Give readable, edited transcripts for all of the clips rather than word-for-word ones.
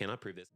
Can I prove this?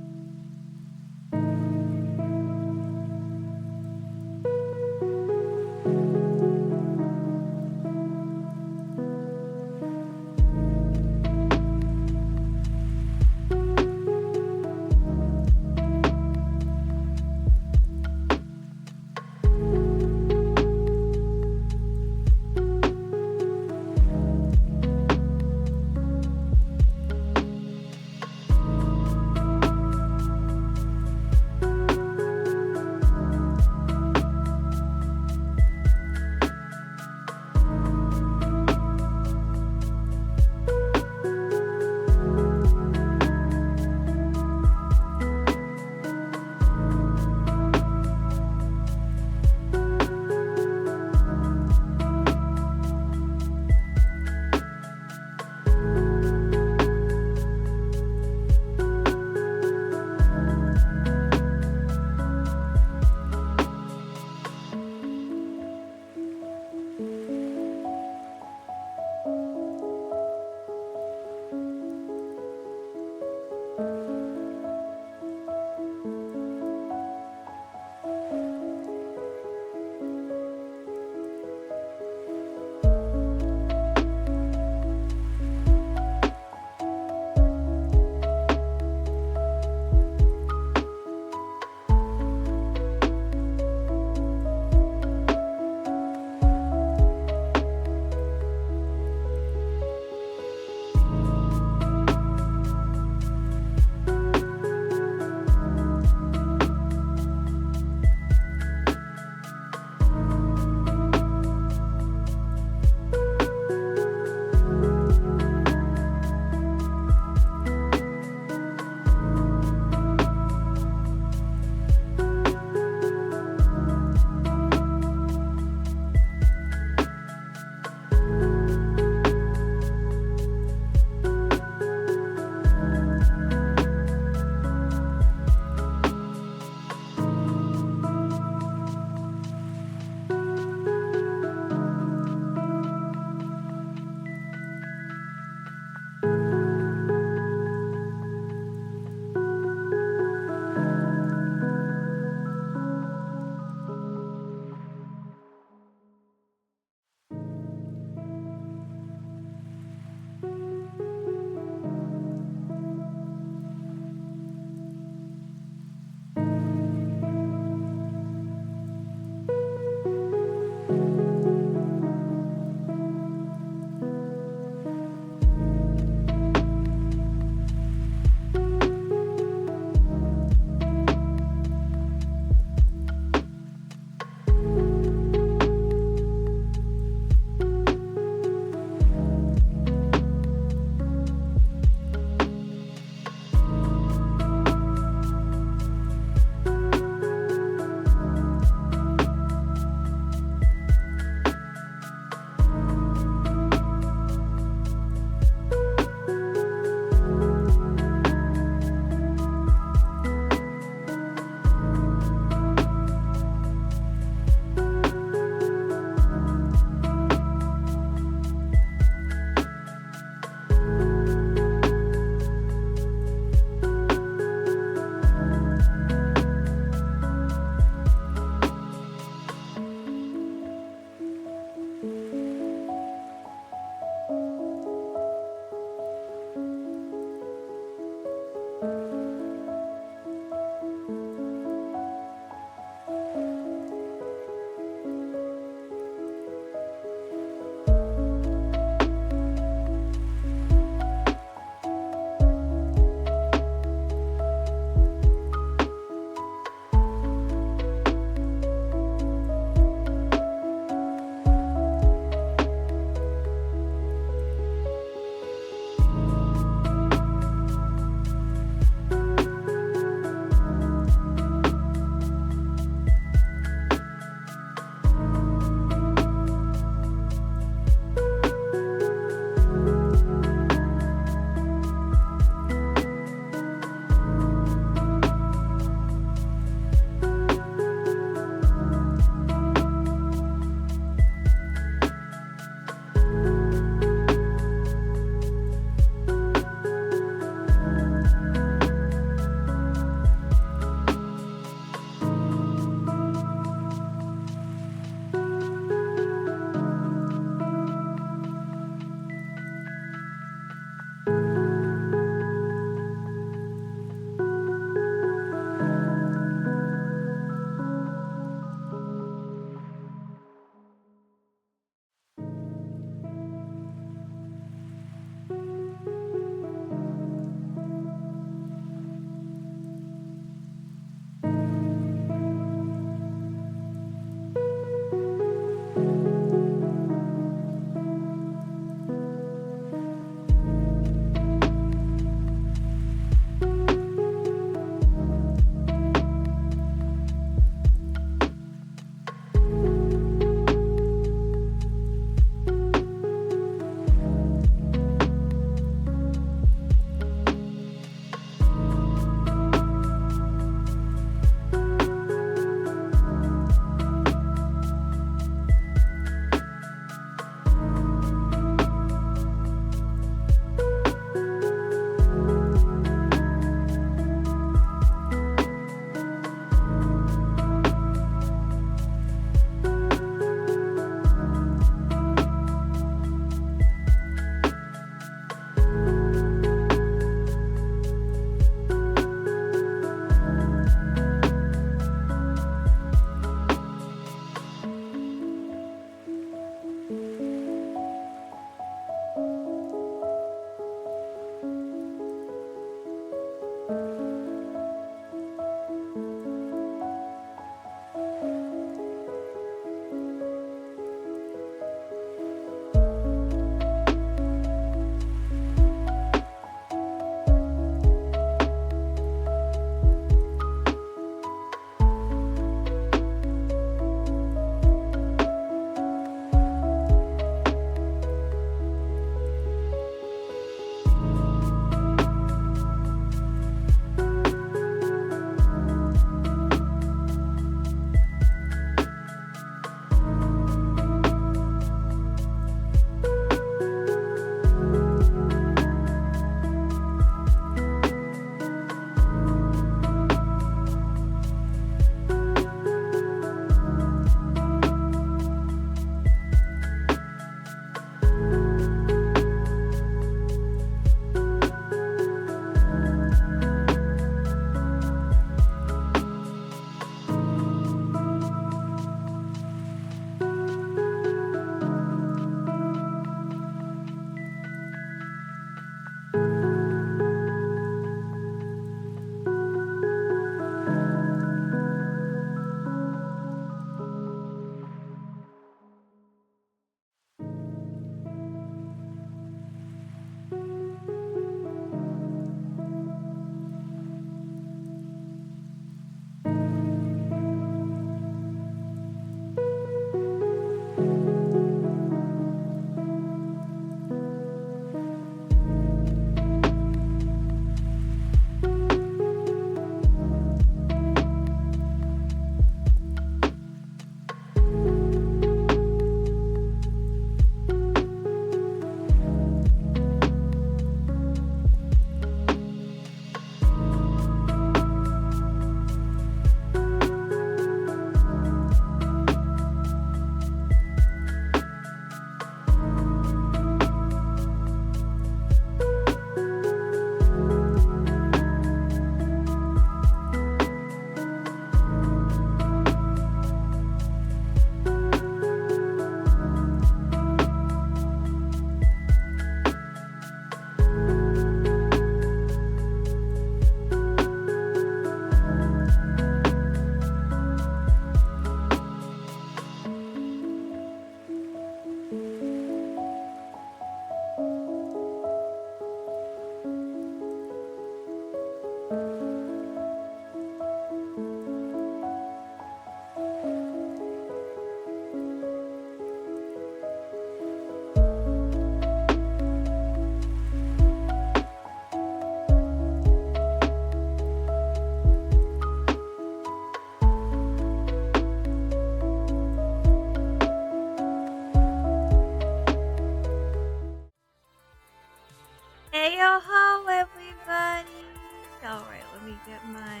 Get my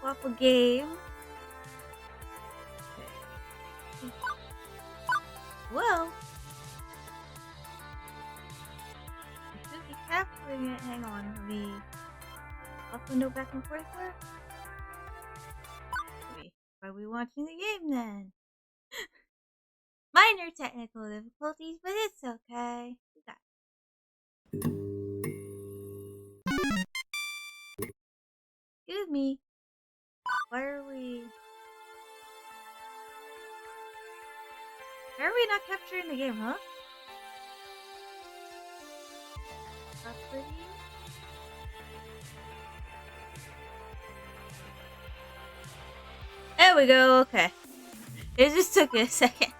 waffle game. Okay. Well, I should be capturing it. Hang on, let me up window back and forth there. Wait, are we watching the game then? Minor technical difficulties, but it's okay. We got it. Excuse me. Why are we not capturing the game, huh? Property. There we go, okay. It just took me a second.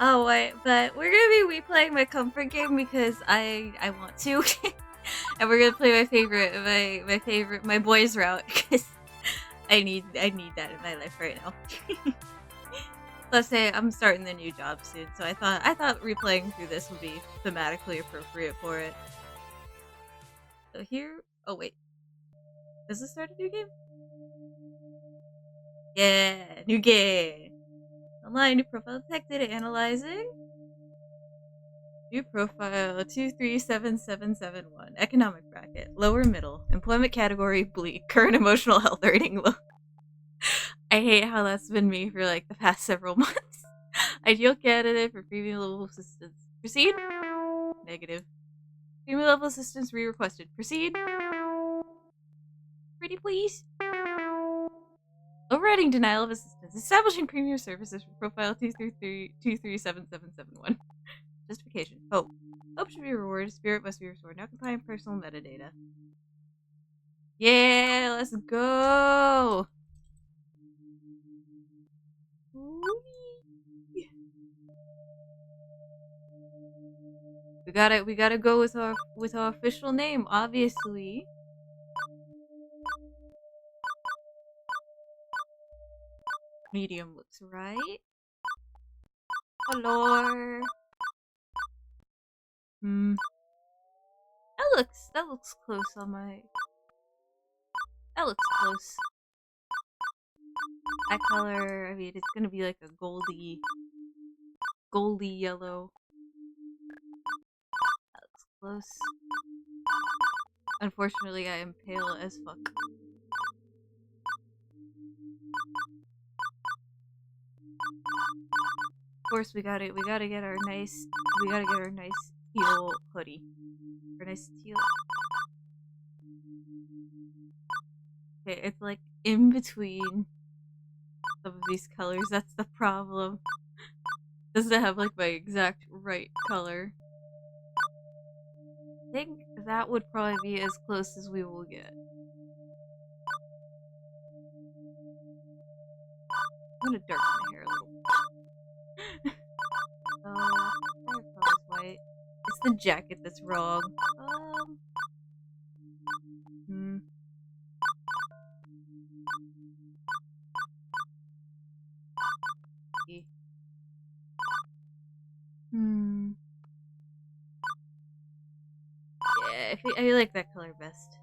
Oh wait, but we're gonna be replaying my comfort game because I want to. And we're gonna play my favorite my boys route because I need that in my life right now. Let's say I'm starting the new job soon, so I thought replaying through this would be thematically appropriate for it. So here, oh wait, does this start a new game? Yeah, new game. Online, new profile detected, analyzing. New profile 237771. Economic bracket, lower middle. Employment category, bleak. Current emotional health rating, low. I hate how that's been me for like the past several months. Ideal candidate for premium level assistance. Proceed? Negative. Premium level assistance re-requested. Proceed? Pretty please? Overriding denial of assistance. Establishing premium services for profile 2377771. Justification. Hope. Hope should be rewarded. Spirit must be restored. Now compile personal metadata. Yeah, let's go! We gotta go with our official name, obviously. Medium looks right. Color. That looks close on my. That looks close. Eye color. I mean, it's gonna be like a goldy yellow. That looks close. Unfortunately, I am pale as fuck. Of course, we gotta get our nice teal hoodie. Or nice teal. Okay, it's like in between some of these colors. That's the problem. Doesn't have like my exact right color. I think that would probably be as close as we will get. I'm gonna darken my hair a little. Hair color's white. It's the jacket that's wrong. Yeah, I like that color best.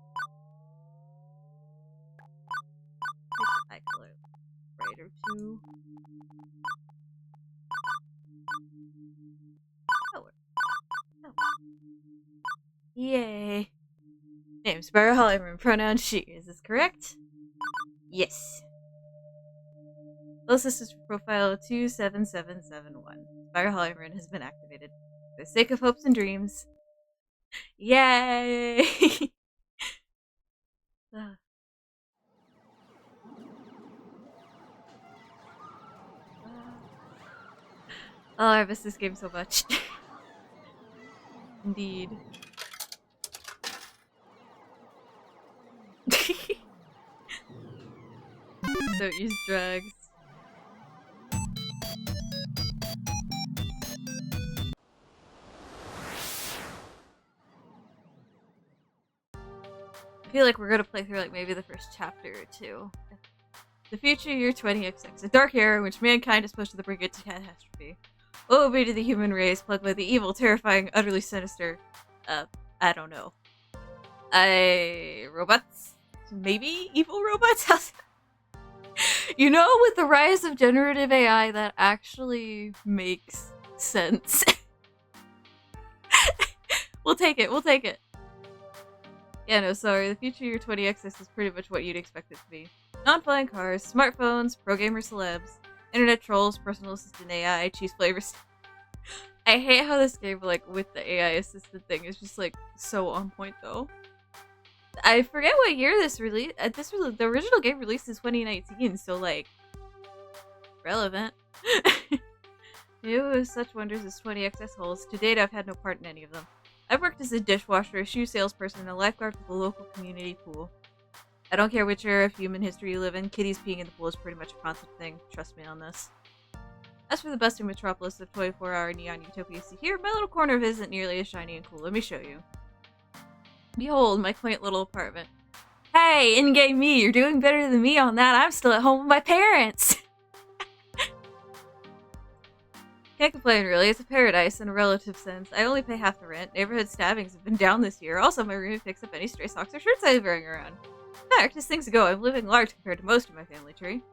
Eye color brighter too. Color. Oh. Yay. Name Spiral Hollyman, pronoun she. Is this correct? Yes. Low assistance for profile 27771. Spiral Hollyman has been activated. For the sake of hopes and dreams. Yay! Oh, I miss this game so much. Indeed. Don't use drugs. I feel like we're gonna play through like maybe the first chapter or two. The future year 20XX, a dark era in which mankind is pushed to the brink of catastrophe. Woe be to the human race, plagued by the evil, terrifying, utterly sinister, I don't know. Robots? maybe evil robots. You know, with the rise of generative AI, that actually makes sense. We'll take it. We'll take it. Yeah, no, sorry. The future of your 20XX is pretty much what you'd expect it to be. Non-flying cars, smartphones, pro-gamer celebs, internet trolls, personal assistant AI, cheese flavors. I hate how this game, like, with the AI assistant thing is just, like, so on point, though. I forget what year this released. The original game released in 2019, so, like, relevant. It was such wonders as 20XX holds. To date, I've had no part in any of them. I've worked as a dishwasher, a shoe salesperson, and a lifeguard for the local community pool. I don't care which era of human history you live in, kitties peeing in the pool is pretty much a constant thing. Trust me on this. As for the bustling metropolis of 24-hour neon utopia see here, my little corner of it isn't nearly as shiny and cool. Let me show you. Behold, my quaint little apartment. Hey, in-game me, you're doing better than me on that. I'm still at home with my parents. Can't complain, really. It's a paradise in a relative sense. I only pay half the rent. Neighborhood stabbings have been down this year. Also, my room picks up any stray socks or shirts I'm wearing around. In fact, as things go, I'm living large compared to most of my family tree.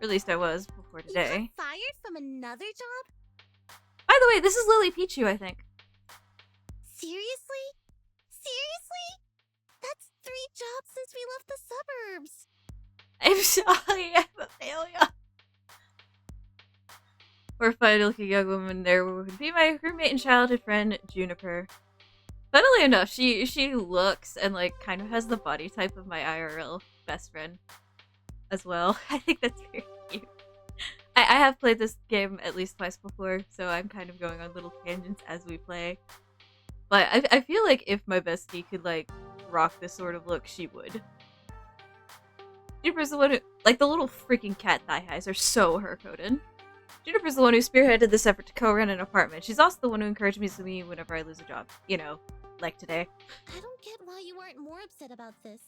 Or at least I was before today. You got fired from another job? By the way, this is Lily Pichu, I think. Seriously? Seriously? That's 3 jobs since we left the suburbs. I'm sorry, I'm a failure. Or fine-looking young woman there would be my roommate and childhood friend, Juniper. Funnily enough, she looks and, like, kind of has the body type of my IRL best friend as well. I think that's very cute. I have played this game at least twice before, so I'm kind of going on little tangents as we play. But I feel like if my bestie could, like, rock this sort of look, she would. Juniper's the one who, like, the little freaking cat thigh highs are so her-coded. Juniper's the one who spearheaded this effort to co-rent an apartment. She's also the one who encouraged me to leave whenever I lose a job. You know, like today. I don't get why you aren't more upset about this.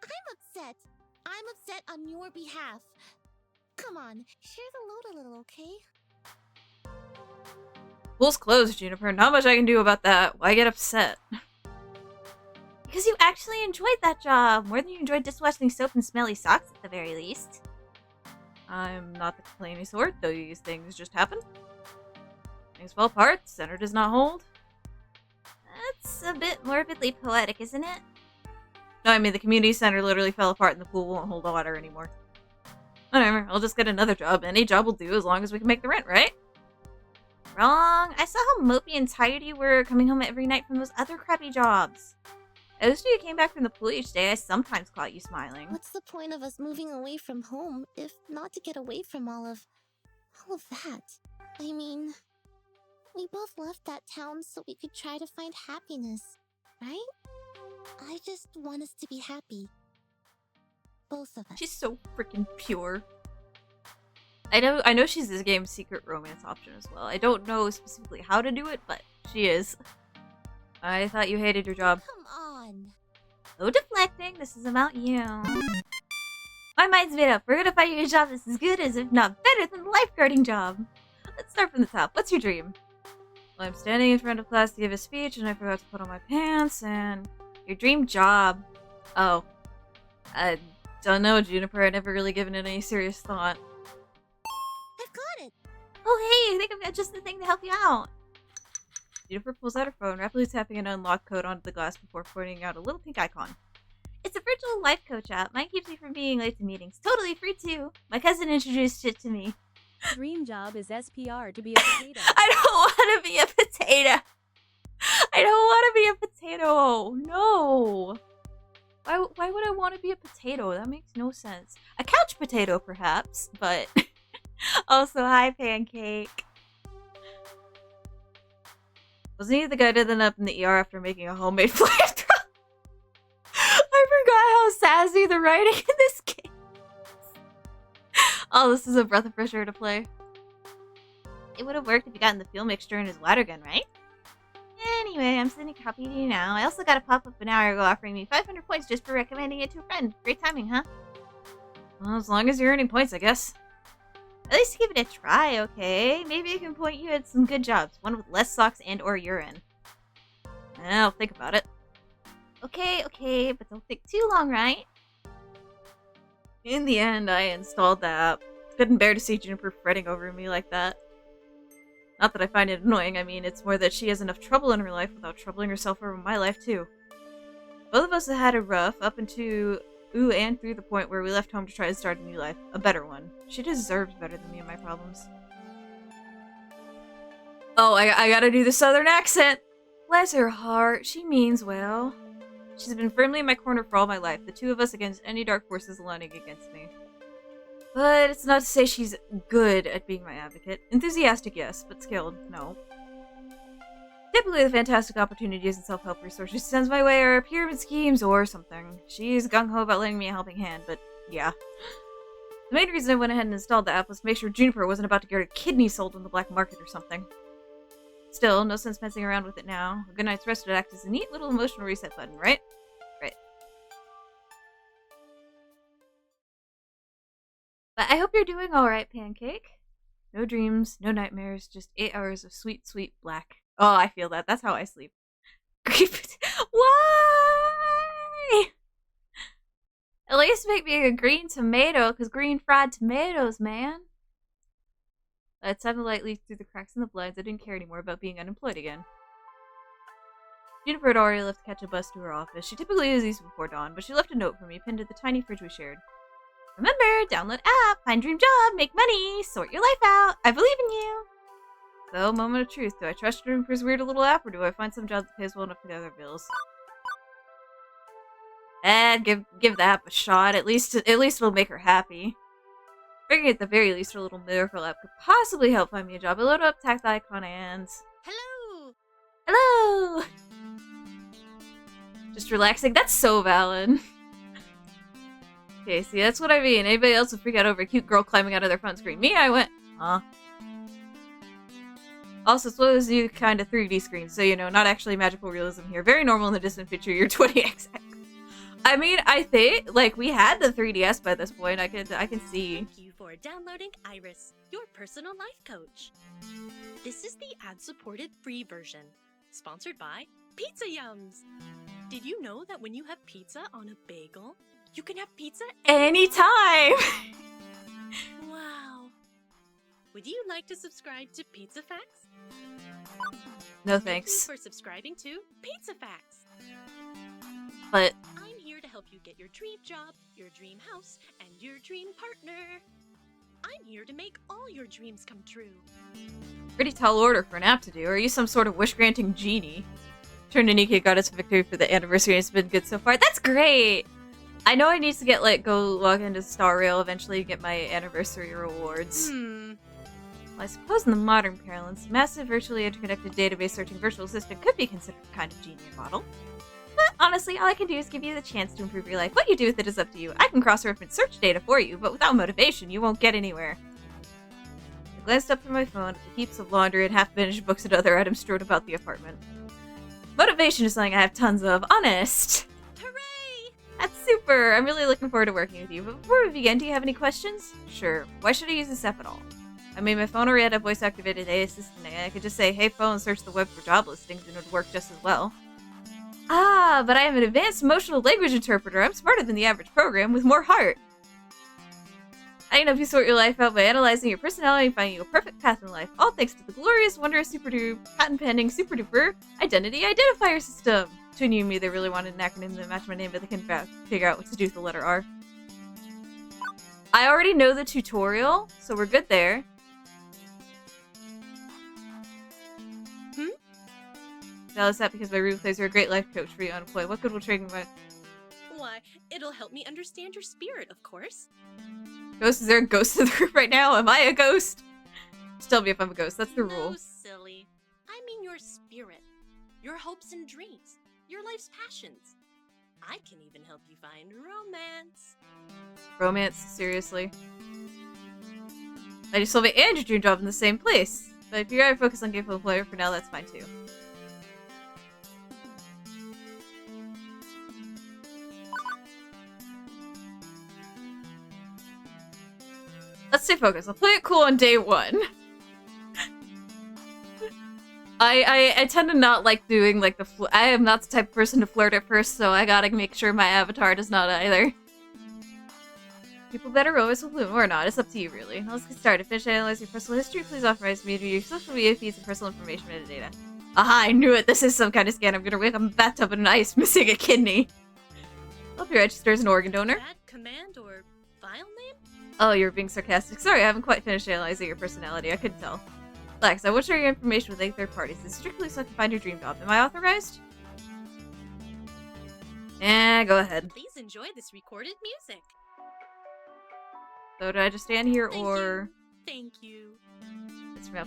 I'm upset. I'm upset on your behalf. Come on, share the load a little, okay? Pool's closed, Juniper. Not much I can do about that. Why get upset? Because you actually enjoyed that job. More than you enjoyed dishwashing soap and smelly socks at the very least. I'm not the complainy sort, though these things just happen. Things fall apart, center does not hold. That's a bit morbidly poetic, isn't it? No, I mean the community center literally fell apart and the pool won't hold water anymore. Whatever, I'll just get another job. Any job will do as long as we can make the rent, right? Wrong. I saw how mopey and tired you were coming home every night from those other crappy jobs. At least when you came back from the pool each day, I sometimes caught you smiling. What's the point of us moving away from home if not to get away from all of that? I mean, we both left that town so we could try to find happiness, right? I just want us to be happy. Both of us. She's so freaking pure. I know she's this game's secret romance option as well. I don't know specifically how to do it, but she is. I thought you hated your job. Come on. No deflecting. This is about you. My mind's made up. We're gonna find you a job that's as good as, if not better than the lifeguarding job. Let's start from the top. What's your dream? Well, I'm standing in front of class to give a speech, and I forgot to put on my pants, and... Your dream job? Oh. I don't know, Juniper. I've never really given it any serious thought. I've got it! Oh, hey! I think I've got just the thing to help you out. Juniper pulls out her phone, rapidly tapping an unlock code onto the glass before pointing out a little pink icon. It's a virtual life coach app. Mine keeps me from being late to meetings. Totally free, too. My cousin introduced it to me. Dream job is SPR to be a potato. I don't want to be a potato. I don't want to be a potato. No. Why would I want to be a potato? That makes no sense. A couch potato, perhaps, but also hi, Pancake. Wasn't he the guy that ended up in the ER after making a homemade flamethrower? I forgot how sassy the writing in this game is. Oh, this is a breath of fresh air to play. It would have worked if you gotten the fuel mixture in his water gun, right? Anyway, I'm sending a copy to you now. I also got a pop-up an hour ago offering me 500 points just for recommending it to a friend. Great timing, huh? Well, as long as you're earning points, I guess. At least give it a try, okay? Maybe I can point you at some good jobs. One with less socks and or urine. I'll think about it. Okay, but don't think too long, right? In the end, I installed the app. Couldn't bear to see Juniper fretting over me like that. Not that I find it annoying, I mean, it's more that she has enough trouble in her life without troubling herself over my life, too. Both of us have had it rough, up into, and through the point where we left home to try to start a new life. A better one. She deserves better than me and my problems. Oh, I gotta do the southern accent! Bless her heart, she means well. She's been firmly in my corner for all my life, the two of us against any dark forces aligning against me. But it's not to say she's good at being my advocate. Enthusiastic, yes, but skilled, no. Typically, the fantastic opportunities and self-help resources she sends my way are pyramid schemes or something. She's gung-ho about lending me a helping hand, but yeah. The main reason I went ahead and installed the app was to make sure Juniper wasn't about to get her kidney sold on the black market or something. Still, no sense messing around with it now. A good night's rest would act as a neat little emotional reset button, right? Right. But I hope you're doing alright, Pancake. No dreams, no nightmares, just 8 hours of sweet, sweet black. Oh, I feel that. That's how I sleep. Why? At least make me a green tomato, because green fried tomatoes, man. It sunlight leaked through the cracks in the blinds. I didn't care anymore about being unemployed again. Juniper had already left to catch a bus to her office. She typically leaves before dawn, but she left a note for me pinned to the tiny fridge we shared. Remember, download app, find dream job, make money, sort your life out. I believe in you. So, moment of truth. Do I trust Juniper's weird little app, or do I find some job that pays well enough to pay other bills? Give the app a shot. At least it'll make her happy. Figuring at the very least her little miracle app could possibly help find me a job. I load up, tag the icon, and... Hello! Hello! Just relaxing. That's so valid. Okay, see, that's what I mean. Anybody else would freak out over a cute girl climbing out of their phone screen. Me, I went, huh? Also, it's one of those new kind of 3D screens, so, you know, not actually magical realism here. Very normal in the distant future, year 20XX. I mean, I think, like, we had the 3DS by this point. I can see. Thank you for downloading Iris, your personal life coach. This is the ad-supported free version, sponsored by Pizza Yums. Did you know that when you have pizza on a bagel, you can have pizza anytime? Wow. Would you like to subscribe to Pizza Facts? No Thank you thanks. for subscribing to Pizza Facts. But I'm here to help you get your dream job, your dream house, and your dream partner. I'm here to make all your dreams come true. pretty tall order for an app to do. Are you some sort of wish-granting genie? Turned Nikki got us victory for the anniversary and it's been good so far. That's great! I know I need to get, like, go log into Star Rail eventually to get my anniversary rewards. Well, I suppose in the modern parlance, massive virtually interconnected database searching virtual assistant could be considered a kind of genie model. But honestly, all I can do is give you the chance to improve your life. What you do with it is up to you. I can cross-reference search data for you, but without motivation, you won't get anywhere. I glanced up from my phone at the heaps of laundry and half-finished books and other items strewn about the apartment. Motivation is something I have tons of, honest. Hooray! That's super! I'm really looking forward to working with you. But before we begin, do you have any questions? Sure. Why should I use this app at all? I mean, my phone already had a voice-activated AI assistant, and I could just say, hey phone, search the web for job listings, and it would work just as well. Ah, but I am an advanced emotional language interpreter. I'm smarter than the average program, with more heart. I can help you sort your life out by analyzing your personality and finding you a perfect path in life, all thanks to the glorious, wondrous, super-duper, patent-pending, super-duper identity identifier system. Between you and me, they really wanted an acronym that matched my name, but they couldn't figure out what to do with the letter R. I already know the tutorial, so we're good there. Now is that because my replays are a great life coach for you unemployed. What good will trading my... Why, it'll help me understand your spirit, of course. Ghost? Is there a ghost in the group right now? Am I a ghost? Just tell me if I'm a ghost. That's the rule. No, silly. I mean your spirit. Your hopes and dreams. Your life's passions. I can even help you find romance. Romance? Seriously? I just told me and your dream job in the same place. But if you're gonna focus on gainful employment for now, that's fine too. Let's stay focused. I'll play it cool on day one. I tend to not like doing like the I am not the type of person to flirt at first, so I gotta make sure my avatar does not either. People better always will bloom or not. It's up to you, really. Now let's get started. Finish analyzing your personal history. Please authorize me to view your social media feeds and personal information metadata. Aha, I knew it. This is some kind of scam. I'm gonna wake up in a bathtub in ice, missing a kidney. Hope you register as an organ donor. That command or file name? Oh, you're being sarcastic. Sorry, I haven't quite finished analyzing your personality. I couldn't tell. Lex, I won't share your information with any third parties. It's strictly so I can find your dream job. Am I authorized? Yeah, go ahead. Please enjoy this recorded music. So do I just stand here Thank or... Thank you.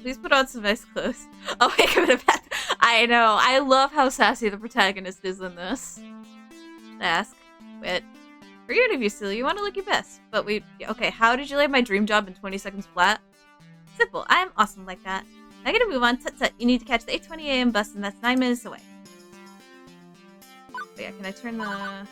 Please put on some nice clothes. Oh, wait, I'm in a bath. I know. I love how sassy the protagonist is in this. Ask. Wait. Forget of you, silly. You want to look your best. But okay, how did you land my dream job in 20 seconds flat? Simple. I am awesome like that. I gotta move on. Tut-tut. You need to catch the 8:20 a.m. bus, and that's 9 minutes away. But yeah, can I turn the...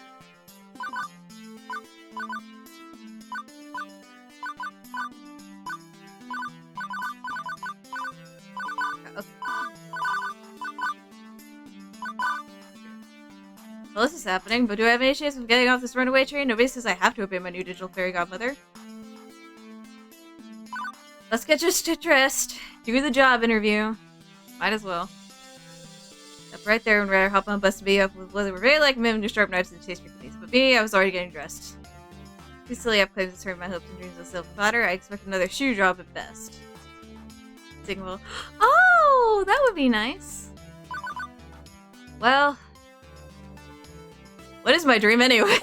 Okay. Well, this is happening, but do I have any chance of getting off this runaway train? Nobody says I have to obey my new digital fairy godmother. Let's get just dressed. Do the job interview. Might as well. Up right there when Ryder hop on bus to be up with whether we're very like men to sharp knives and taste your cookies. But me, I was already getting dressed. These silly up claims to turn my hopes and dreams of silver platter. I expect another shoe job at best. Signal. Oh, that would be nice. Well, what is my dream anyway?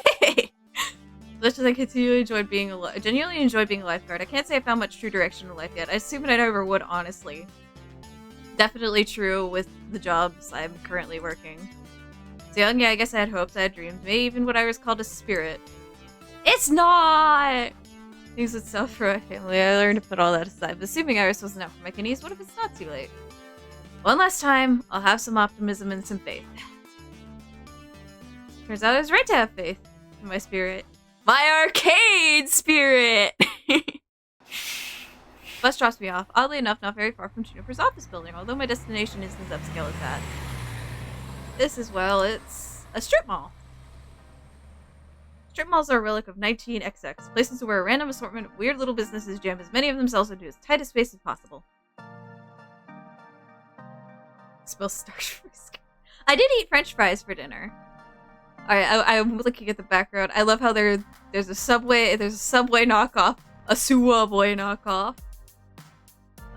Much as I genuinely enjoyed being a lifeguard. I can't say I found much true direction in life yet. I assume I never would, honestly. Definitely true with the jobs I'm currently working. So young, yeah, I guess I had hopes, I had dreams, maybe even what I was called a spirit. It's not! Things would sell for my family. I learned to put all that aside. But assuming Iris wasn't out for my kidneys, what if it's not too late? One last time, I'll have some optimism and some faith. Turns out I was right to have faith in my spirit. My arcade spirit! Bus drops me off, oddly enough, not very far from Juniper's office building, although my destination isn't as upscale as that. This is, well, it's a strip mall. Strip malls are a relic of 19XX, places where a random assortment of weird little businesses jam as many of themselves into as tight a space as possible. Spill starch. I did eat French fries for dinner. Alright, I'm looking at the background. I love how there's a subway knockoff. A Subway knockoff.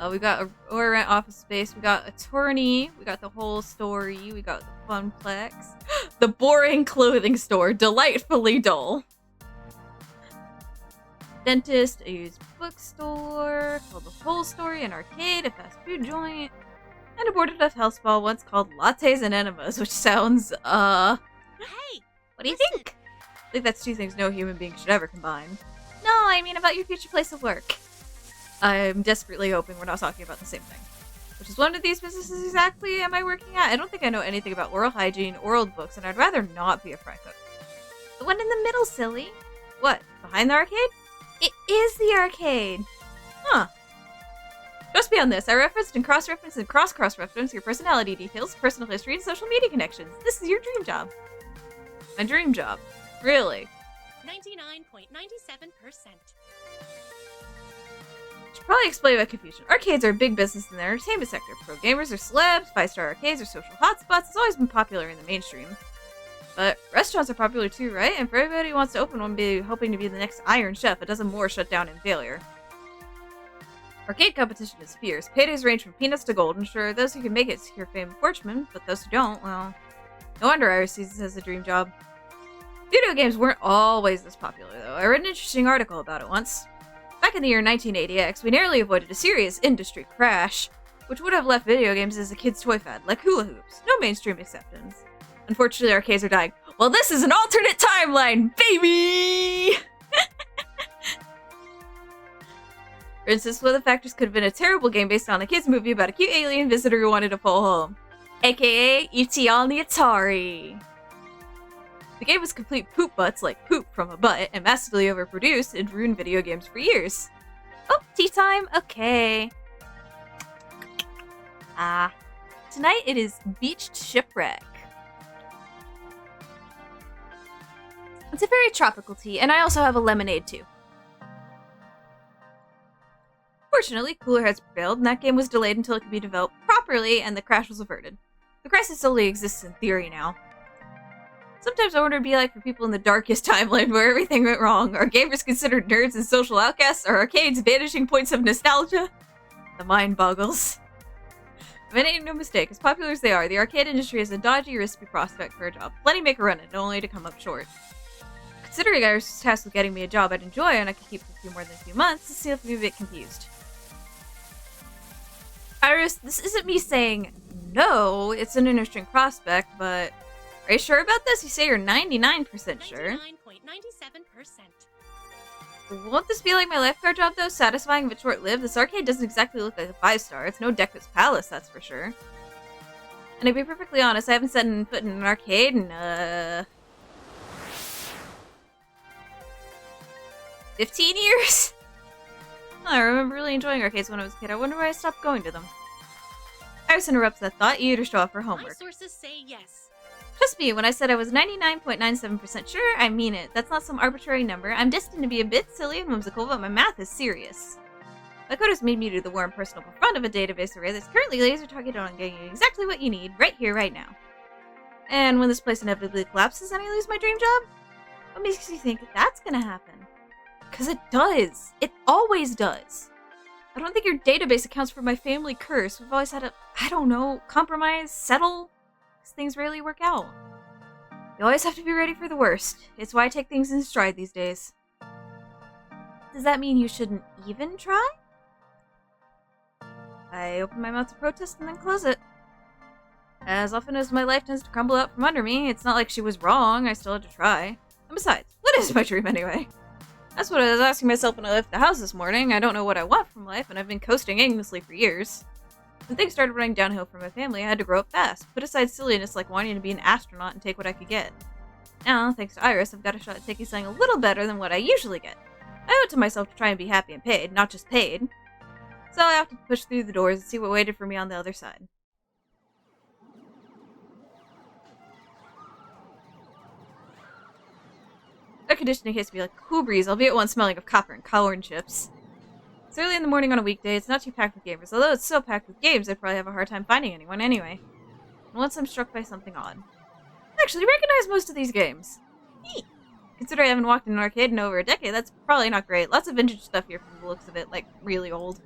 We got a rent office space. We got attorney. We got the whole story. We got the funplex. The boring clothing store. Delightfully dull. Dentist. A used bookstore. Told the whole story. An arcade. A fast food joint. And a boarded up health spa once called Lattes and Enemas, which sounds, Hey! What do you think? I think that's two things no human being should ever combine. No, I mean about your future place of work. I'm desperately hoping we're not talking about the same thing. Which is one of these businesses exactly am I working at? I don't think I know anything about oral hygiene or old books, and I'd rather not be a fry cook. The one in the middle, silly. What, behind the arcade? It is the arcade. Huh. Trust me on this. I referenced and cross-referenced and cross-cross-referenced your personality details, personal history, and social media connections. This is your dream job. My dream job. Really? 99.97%. Should probably explain my confusion. Arcades are a big business in the entertainment sector. Pro gamers are celebs, 5-star arcades are social hotspots. It's always been popular in the mainstream. But restaurants are popular too, right? And for everybody who wants to open one, be hoping to be the next Iron Chef, a dozen more shut down in failure. Arcade competition is fierce. Paydays range from peanuts to gold, and sure, those who can make it secure fame and fortune, but those who don't, well, no wonder Iris sees this as a dream job. Video games weren't always this popular, though. I read an interesting article about it once. Back in the year 1980X, we narrowly avoided a serious industry crash, which would have left video games as a kid's toy fad, like hula hoops. No mainstream acceptance. Unfortunately, arcades are dying. Well, this is an alternate timeline, baby! For instance, one of the factors could have been a terrible game based on a kid's movie about a cute alien visitor who wanted a full home. AKA E.T. on the Atari. The game was complete poop butts, like poop from a butt, and massively overproduced and ruined video games for years. Oh, tea time? Okay. Tonight it is Beached Shipwreck. It's a very tropical tea, and I also have a lemonade too. Fortunately, cooler heads prevailed, and that game was delayed until it could be developed properly, and the crash was averted. The crisis only exists in theory now. Sometimes I wonder what it'd be like for people in the darkest timeline where everything went wrong. Are gamers considered nerds and social outcasts? Are arcades vanishing points of nostalgia? The mind boggles. But ain't no mistake, as popular as they are, the arcade industry is a dodgy, risky prospect for a job. Plenty make a run at it, only to come up short. Considering I was tasked with getting me a job I'd enjoy and I could keep for a few more than a few months, it seems to be a bit confused. Iris, this isn't me saying no, it's an interesting prospect, but are you sure about this? You say you're 99% sure. 99.97%. Won't this be like my lifeguard job, though? Satisfying but short-lived? This arcade doesn't exactly look like a 5-star. It's no Deckard's Palace, that's for sure. And to be perfectly honest, I haven't set foot in an arcade in, 15 years? I remember really enjoying arcades when I was a kid. I wonder why I stopped going to them. Iris interrupts that thought. You either show up for My homework. sources say yes. Trust me, when I said I was 99.97% sure, I mean it. That's not some arbitrary number. I'm destined to be a bit silly and whimsical, but my math is serious. My code has made me do the warm personal front of a database array that's currently laser targeted on getting you exactly what you need, right here, right now. And when this place inevitably collapses and I lose my dream job, what makes you think that's gonna happen? Because it does. It always does. I don't think your database accounts for my family curse. We've always had to, I don't know, compromise, settle, because things rarely work out. You always have to be ready for the worst. It's why I take things in stride these days. Does that mean you shouldn't even try? I open my mouth to protest and then close it. As often as my life tends to crumble out from under me, it's not like she was wrong, I still had to try. And besides, what is my dream anyway? That's what I was asking myself when I left the house this morning. I don't know what I want from life, and I've been coasting aimlessly for years. When things started running downhill for my family, I had to grow up fast, put aside silliness like wanting to be an astronaut and take what I could get. Now, thanks to Iris, I've got a shot at taking something a little better than what I usually get. I owe it to myself to try and be happy and paid, not just paid. So I have to push through the doors and see what waited for me on the other side. Air conditioning hits me like a cool breeze, albeit one smelling of copper and corn chips. It's early in the morning on a weekday, it's not too packed with gamers, although it's so packed with games I'd probably have a hard time finding anyone anyway. And once I'm struck by something odd. I actually recognize most of these games. Neat. Consider I haven't walked in an arcade in over a decade, that's probably not great. Lots of vintage stuff here from the looks of it, like really old.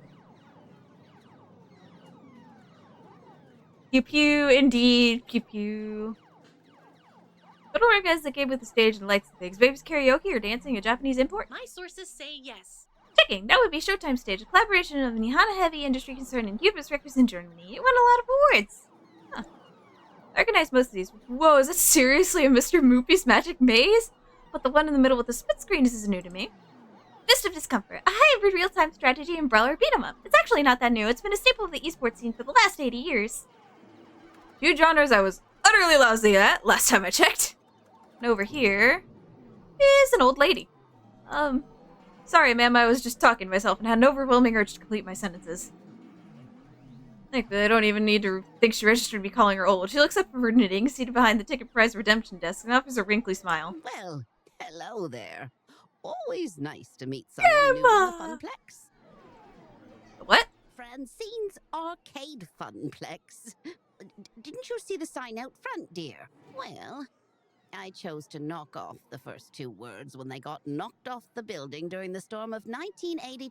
Pew pew, indeed, pew pew. I don't recognize the game with the stage and lights and things. Baby's karaoke or dancing, a Japanese import? My sources say yes. Checking! That would be Showtime Stage, a collaboration of Nihana Heavy Industry Concern and Hubris Records in Germany. It won a lot of awards! Huh. I recognize most of these. Whoa, is it seriously a Mr. Moopy's Magic Maze? But the one in the middle with the split screens is new to me. Fist of Discomfort, a hybrid real-time strategy and brawler beat-em-up. It's actually not that new. It's been a staple of the esports scene for the last 80 years. Two genres I was utterly lousy at last time I checked. And over here is an old lady. Sorry, ma'am, I was just talking to myself and had an overwhelming urge to complete my sentences. Thankfully, I don't even need to think she registered me calling her old. She looks up from her knitting, seated behind the ticket price redemption desk, and offers a wrinkly smile. Well, hello there. Always nice to meet someone new in the Funplex. What? Francine's Arcade Funplex. Didn't you see the sign out front, dear? Well, I chose to knock off the first two words when they got knocked off the building during the storm of 1980.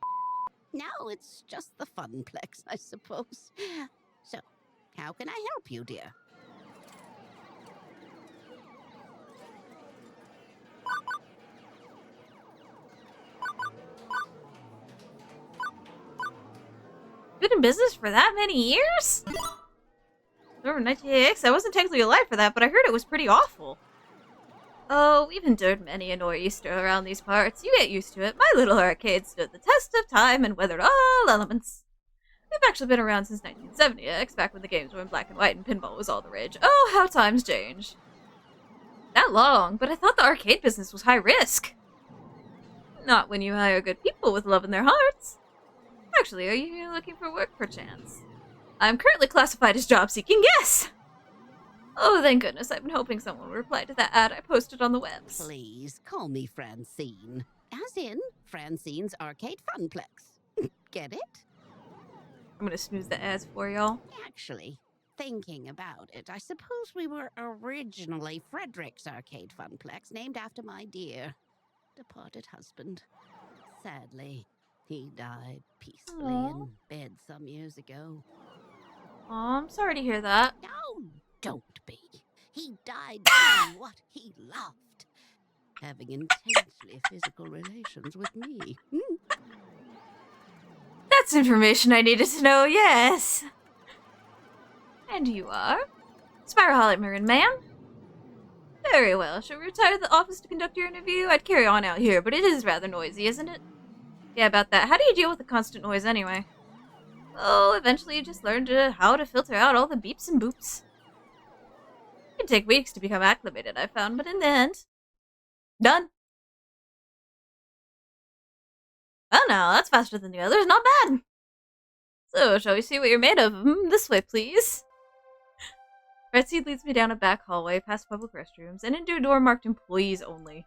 Now it's just the Funplex, I suppose. So, how can I help you, dear? Been in business for that many years? Remember 1986? I wasn't technically alive for that, but I heard it was pretty awful. Oh, we've endured many a nor'easter around these parts. You get used to it. My little arcade stood the test of time and weathered all elements. We've actually been around since 1970X, back when the games were in black and white and pinball was all the rage. Oh, how times change. That long, but I thought the arcade business was high risk. Not when you hire good people with love in their hearts. Actually, are you looking for work, perchance? I'm currently classified as job-seeking, yes! Oh, thank goodness, I've been hoping someone would reply to that ad I posted on the webs. Please, call me Francine. As in, Francine's Arcade Funplex. Get it? I'm gonna snooze the ads for y'all. Actually, thinking about it, I suppose we were originally Frederick's Arcade Funplex, named after my dear departed husband. Sadly, he died peacefully Aw. in bed some years ago. Aw, I'm sorry to hear that. Oh, don't be. He died doing what he loved. Having intensely physical relations with me. That's information I needed to know, yes. And you are? Spiraholic Marin Man? Very well. Shall we retire to the office to conduct your interview? I'd carry on out here, but it is rather noisy, isn't it? Yeah, about that. How do you deal with the constant noise anyway? Oh, eventually you just learn how to filter out all the beeps and boops. It can take weeks to become acclimated, I've found, but in the end, done. Well now, that's faster than the others, not bad. So, shall we see what you're made of? This way, please. Percy leads me down a back hallway, past public restrooms, and into a door marked employees only.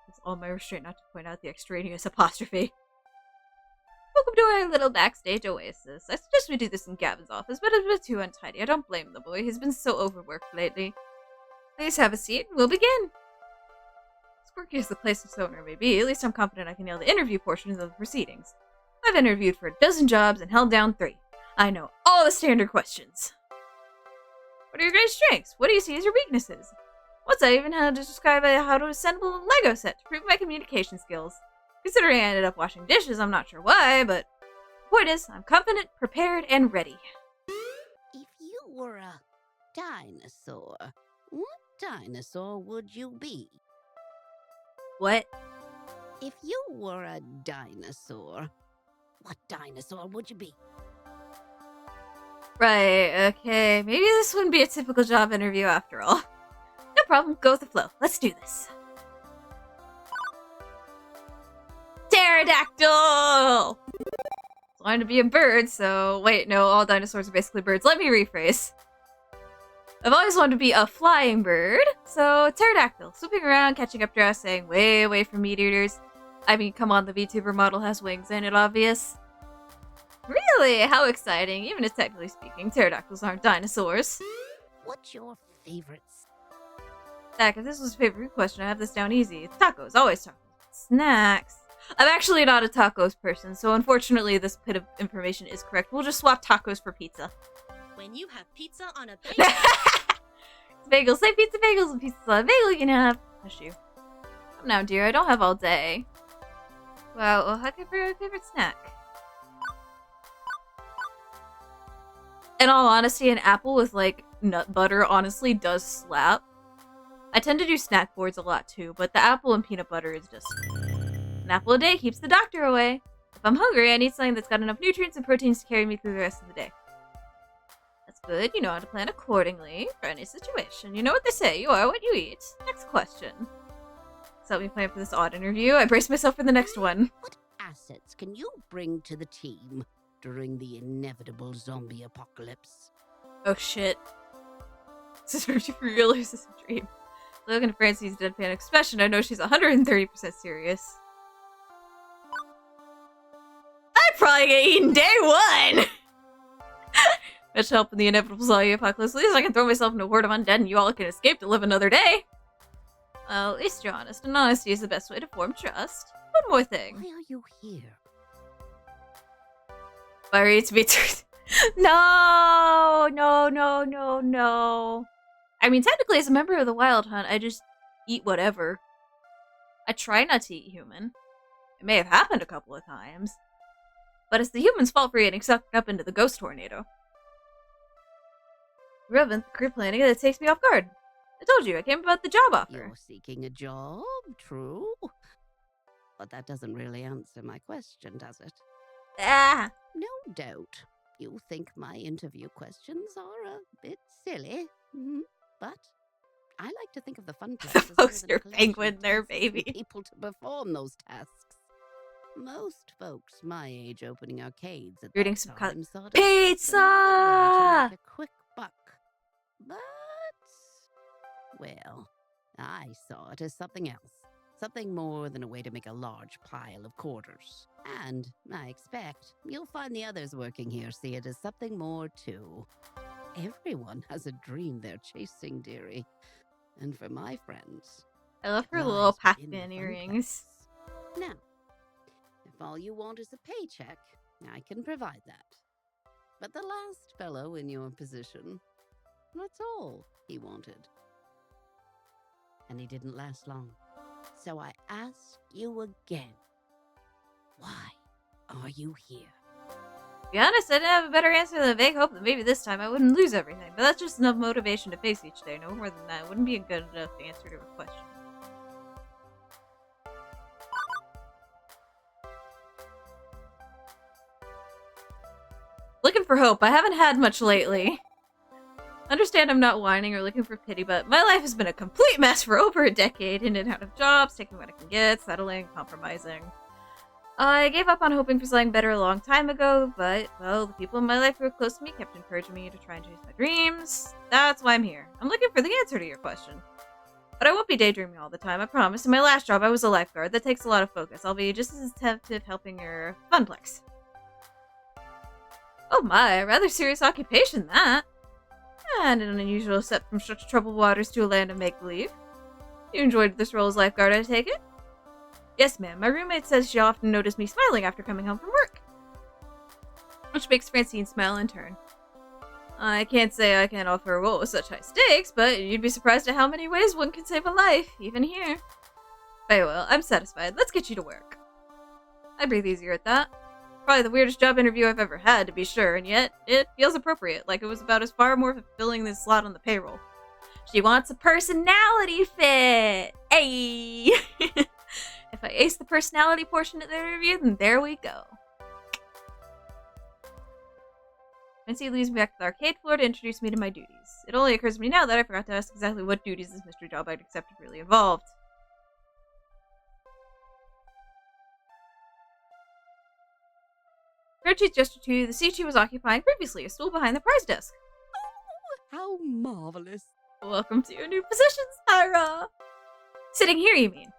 It's all my restraint not to point out the extraneous apostrophe. Welcome to our little backstage oasis. I suggest we do this in Gavin's office, but it's a bit too untidy. I don't blame the boy. He's been so overworked lately. Please have a seat, and we'll begin. As quirky as the place's owner may be, at least I'm confident I can nail the interview portions of the proceedings. I've interviewed for 12 jobs and held down 3. I know all the standard questions. What are your great strengths? What do you see as your weaknesses? Once I even had to describe how to assemble a Lego set to prove my communication skills. Considering I ended up washing dishes, I'm not sure why, but the point is, I'm confident, prepared, and ready. If you were a dinosaur, what dinosaur would you be? What? If you were a dinosaur, what dinosaur would you be? Right, okay. Maybe this wouldn't be a typical job interview after all. No problem, go with the flow. Let's do this. Pterodactyl! I wanted to be a bird, so... Wait, no, all dinosaurs are basically birds. Let me rephrase. I've always wanted to be a flying bird, so pterodactyl. Swooping around, catching up dress, staying way away from meat eaters. I mean, come on, the VTuber model has wings, ain't it obvious? Really? How exciting. Even if technically speaking, pterodactyls aren't dinosaurs. What's your favorites? Heck, if this was a favorite question, I have this down easy. It's tacos, always tacos. Snacks. I'm actually not a tacos person, so unfortunately this bit of information is correct. We'll just swap tacos for pizza. When you have pizza on a bagel, Bagels, say pizza bagels and pizza on a bagel you can have. Hush you. Come now, dear, I don't have all day. Wow, well, how can I be my favorite snack? In all honesty, an apple with, like, nut butter honestly does slap. I tend to do snack boards a lot too, but the apple and peanut butter is just... An apple a day keeps the doctor away. If I'm hungry, I need something that's got enough nutrients and proteins to carry me through the rest of the day. That's good, you know how to plan accordingly for any situation. You know what they say, you are what you eat. Next question. So help me plan for this odd interview. I brace myself for the next one. What assets can you bring to the team during the inevitable zombie apocalypse? Oh shit. Is this real or is this a dream? Looking at Francie's deadpan expression, I know she's 130% serious. I'd probably get eaten day 1! Much help in the inevitable zombie apocalypse. At least I can throw myself into a horde of undead and you all can escape to live another day. Well, at least you're honest, and honesty is the best way to form trust. One more thing. Why are you here? Worry to be truth. No, no, no, no, no. I mean, technically, as a member of the Wild Hunt, I just eat whatever. I try not to eat human. It may have happened a couple of times. But it's the human's fault for getting sucked up into the ghost tornado. Relevant career planning that takes me off guard. I told you, I came about the job offer. You're seeking a job, true. But that doesn't really answer my question, does it? Ah! No doubt. You think my interview questions are a bit silly, but I like to think of the fun tasks as more Folks, than a your collection penguin of there, tasks and baby. people to perform those tasks. Most folks my age opening arcades at Reading that some time saw it as Pizza! another way to make a quick buck. But, well, I saw it as something else. Something more than a way to make a large pile of quarters. And I expect you'll find the others working here see it as something more too. Everyone has a dream they're chasing, dearie. And for my friends, I love her it little lies within Pac-Man the earrings. funplex. Now, if all you want is a paycheck, I can provide that. But the last fellow in your position, that's all he wanted. And he didn't last long. So I ask you again, why are you here? To be honest, I didn't have a better answer than a vague hope that maybe this time I wouldn't lose everything, but that's just enough motivation to face each day. No more than that. It wouldn't be a good enough answer to a question. Looking for hope. I haven't had much lately. Understand I'm not whining or looking for pity, but my life has been a complete mess for over a decade, in and out of jobs, taking what I can get, settling, compromising. I gave up on hoping for something better a long time ago, but, well, the people in my life who were close to me kept encouraging me to try and chase my dreams. That's why I'm here. I'm looking for the answer to your question. But I won't be daydreaming all the time, I promise. In my last job, I was a lifeguard. That takes a lot of focus. I'll be just as attentive helping your funplex. Oh my, a rather serious occupation, that. And an unusual step from such troubled waters to a land of make-believe. You enjoyed this role as lifeguard, I take it? Yes, ma'am. My roommate says she often noticed me smiling after coming home from work. Which makes Francine smile in turn. I can't say I can offer a role with such high stakes, but you'd be surprised at how many ways one can save a life, even here. Very well, I'm satisfied. Let's get you to work. I breathe easier at that. Probably the weirdest job interview I've ever had, to be sure, and yet it feels appropriate, like it was about as far more fulfilling this slot on the payroll. She wants a personality fit! Hey! If I ace the personality portion of the interview, then there we go. Nancy leads me back to the arcade floor to introduce me to my duties. It only occurs to me now that I forgot to ask exactly what duties this mystery job I'd accepted really involved. Percy gestured to the seat she was occupying previously, a stool behind the prize desk. Oh, how marvelous. Welcome to your new positions, Ira! Sitting here, you mean?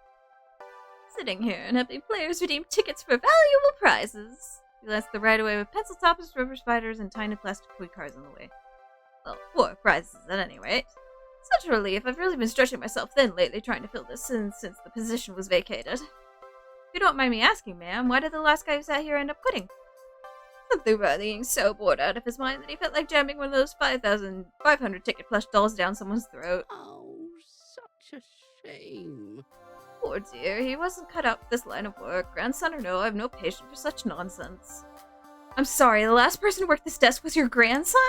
Sitting here and helping players redeem tickets for valuable prizes. He glanced the right away with pencil toppers, rubber spiders, and tiny plastic toy cars on the way. Well, 4 prizes at any rate. Such a relief. I've really been stretching myself thin lately trying to fill this since the position was vacated. If you don't mind me asking, ma'am, why did the last guy who sat here end up quitting? Something about being so bored out of his mind that he felt like jamming one of those 5,500 ticket plush dolls down someone's throat. Oh, such a shame. Poor dear, he wasn't cut out for this line of work. Grandson or no, I have no patience for such nonsense. I'm sorry, the last person who worked this desk was your grandson?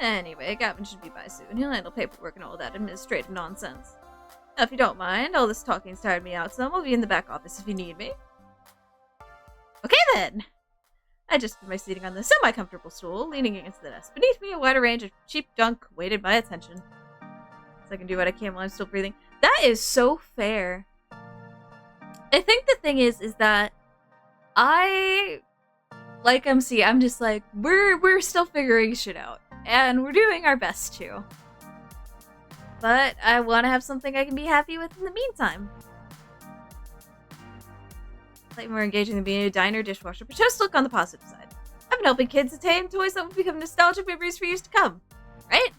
Anyway, Gavin should be by soon. He'll handle paperwork and all that administrative nonsense. Now, if you don't mind, all this talking's tired me out some. I'll be in the back office if you need me. Okay then! I adjusted my seating on the semi-comfortable stool, leaning against the desk. Beneath me, a wider range of cheap junk waited my attention. So I can do what I can while I'm still breathing. That is so fair. I think the thing is that I, like MC, I'm just like, we're still figuring shit out. And we're doing our best to. But I want to have something I can be happy with in the meantime. Slightly more engaging than being a diner dishwasher, but just look on the positive side. I've been helping kids attain toys that will become nostalgic memories for years to come. Right?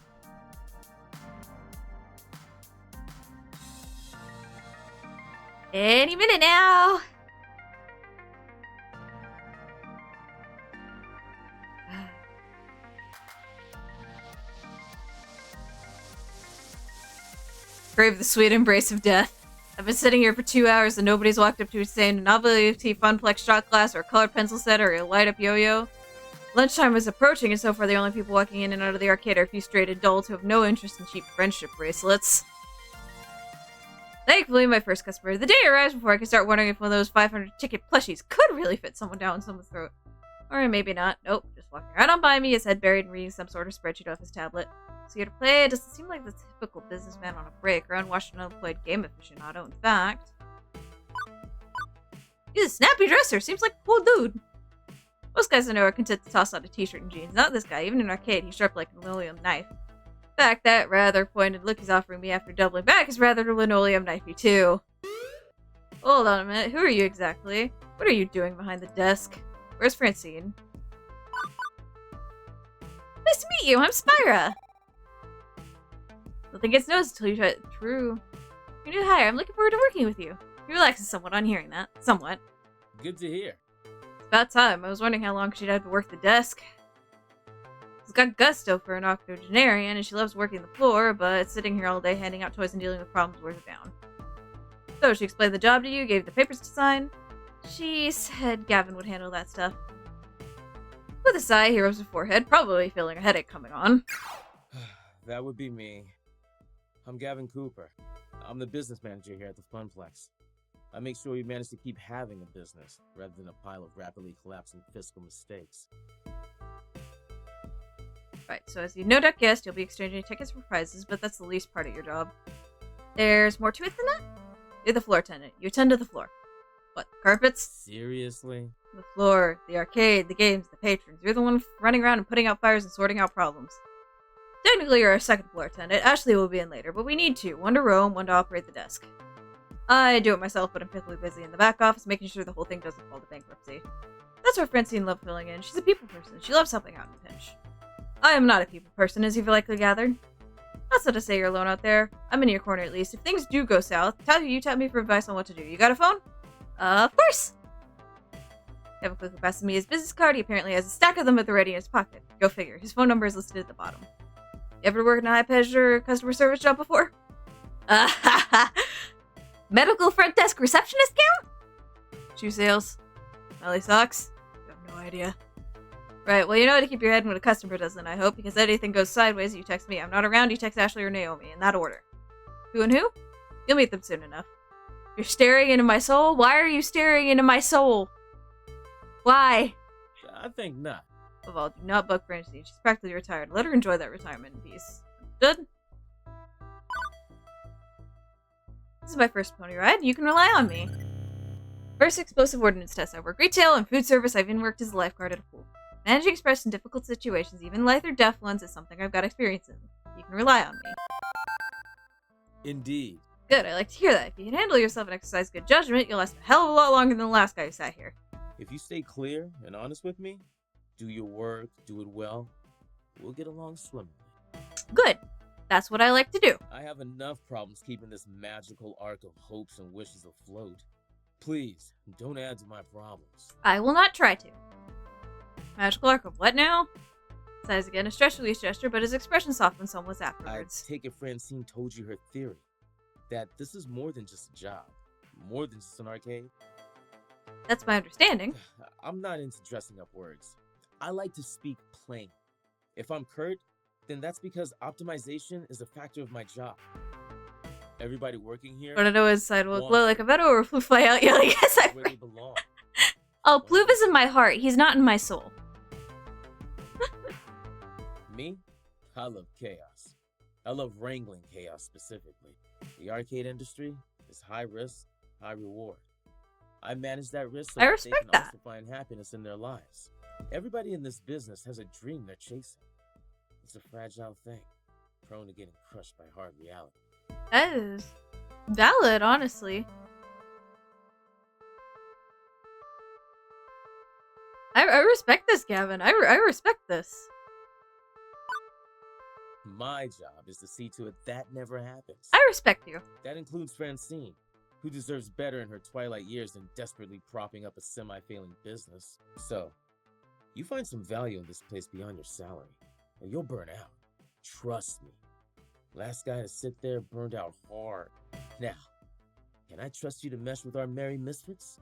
Any minute now! Brave the sweet embrace of death. I've been sitting here for 2 hours and nobody's walked up to me saying a novelty funplex shot glass or a colored pencil set or a light-up yo-yo. Lunchtime was approaching and so far the only people walking in and out of the arcade are a few straight adults who have no interest in cheap friendship bracelets. Thankfully, my first customer of the day arrives before I can start wondering if one of those 500 ticket plushies could really fit someone down someone's throat. Or maybe not. Nope, just walking right on by me, his head buried and reading some sort of spreadsheet off his tablet. So here to play, it doesn't seem like the typical businessman on a break or unwashed and unemployed game aficionado, in fact. He's a snappy dresser, seems like a cool dude. Most guys I know are content to toss on a t-shirt and jeans. Not this guy, even in arcade, he's sharp like a linoleum knife. In fact, that rather pointed look he's offering me after doubling back is rather linoleum knifey too. Hold on a minute, who are you exactly? What are you doing behind the desk? Where's Francine? Nice to meet you, I'm Spyra! Nothing gets noticed until you try it. True. You're new hire, I'm looking forward to working with you. You're relaxing somewhat on hearing that. Somewhat. Good to hear. It's about time. I was wondering how long she'd have to work the desk. She's got gusto for an octogenarian, and she loves working the floor, but sitting here all day handing out toys and dealing with problems wears her down. So she explained the job to you, gave you the papers to sign. She said Gavin would handle that stuff. With a sigh, he rubs his forehead, probably feeling a headache coming on. That would be me. I'm Gavin Cooper. I'm the business manager here at the Funplex. I make sure we manage to keep having a business, rather than a pile of rapidly collapsing fiscal mistakes. Right, so as you no doubt guessed, you'll be exchanging tickets for prizes, but that's the least part of your job. There's more to it than that? You're the floor attendant. You attend to the floor. What, carpets? Seriously? The floor, the arcade, the games, the patrons. You're the one running around and putting out fires and sorting out problems. Technically, you're our second floor attendant. Ashley will be in later, but we need two. One to roam, one to operate the desk. I do it myself, but I'm pitifully busy in the back office, making sure the whole thing doesn't fall to bankruptcy. That's where Francine loves filling in. She's a people person. She loves helping out in a pinch. I am not a people person, as you've likely gathered. That's not to say you're alone out there. I'm in your corner at least. If things do go south, you tap me for advice on what to do. You got a phone? Of course! Kevin quickly passes me his business card. He apparently has a stack of them at the ready in his pocket. Go figure. His phone number is listed at the bottom. You ever worked in a high-pressure customer service job before? Medical front desk receptionist count? Shoe sales? Smelly socks? You have no idea. Right, well, you know how to keep your head when a customer doesn't, I hope, because anything goes sideways, you text me. I'm not around, you text Ashley or Naomi, in that order. Who and who? You'll meet them soon enough. You're staring into my soul? Why are you staring into my soul? Why? I think not. Of all, do not bug Francine. She's practically retired. Let her enjoy that retirement in peace. Good? This is my first pony ride. You can rely on me. First explosive ordnance test. I work retail and food service. I've even worked as a lifeguard at a pool. Managing express in difficult situations, even life or death ones, is something I've got experience in. You can rely on me. Indeed. Good, I like to hear that. If you can handle yourself and exercise good judgment, you'll last a hell of a lot longer than the last guy who sat here. If you stay clear and honest with me, do your work, do it well, we'll get along swimmingly. Good. That's what I like to do. I have enough problems keeping this magical arc of hopes and wishes afloat. Please, don't add to my problems. I will not try to. Magical arc of what now? Sighs again, a stress-release gesture, but his expression softened somewhat I afterwards. take it Francine told you her theory. That this is more than just a job. More than just an arcade. That's my understanding. I'm not into dressing up words. I like to speak plain. If I'm curt, then that's because optimization is a factor of my job. Everybody working here... Wanna know his sidewalk glow like a meadow or Ploof fly out yelling yes I where they belong. Oh, Ploof is in my heart. He's not in my soul. Me? I love chaos. I love wrangling chaos specifically. The arcade industry is high risk, high reward. I manage that risk so I that they respect can that. also find happiness in their lives. Everybody in this business has a dream they're chasing. It's a fragile thing, prone to getting crushed by hard reality. That is valid, honestly. I respect this, Gavin. I respect this. My job is to see to it that never happens. I respect you. That includes Francine, who deserves better in her twilight years than desperately propping up a semi-failing business. So, you find some value in this place beyond your salary, and you'll burn out. Trust me. Last guy to sit there burned out hard. Now, can I trust you to mesh with our merry misfits?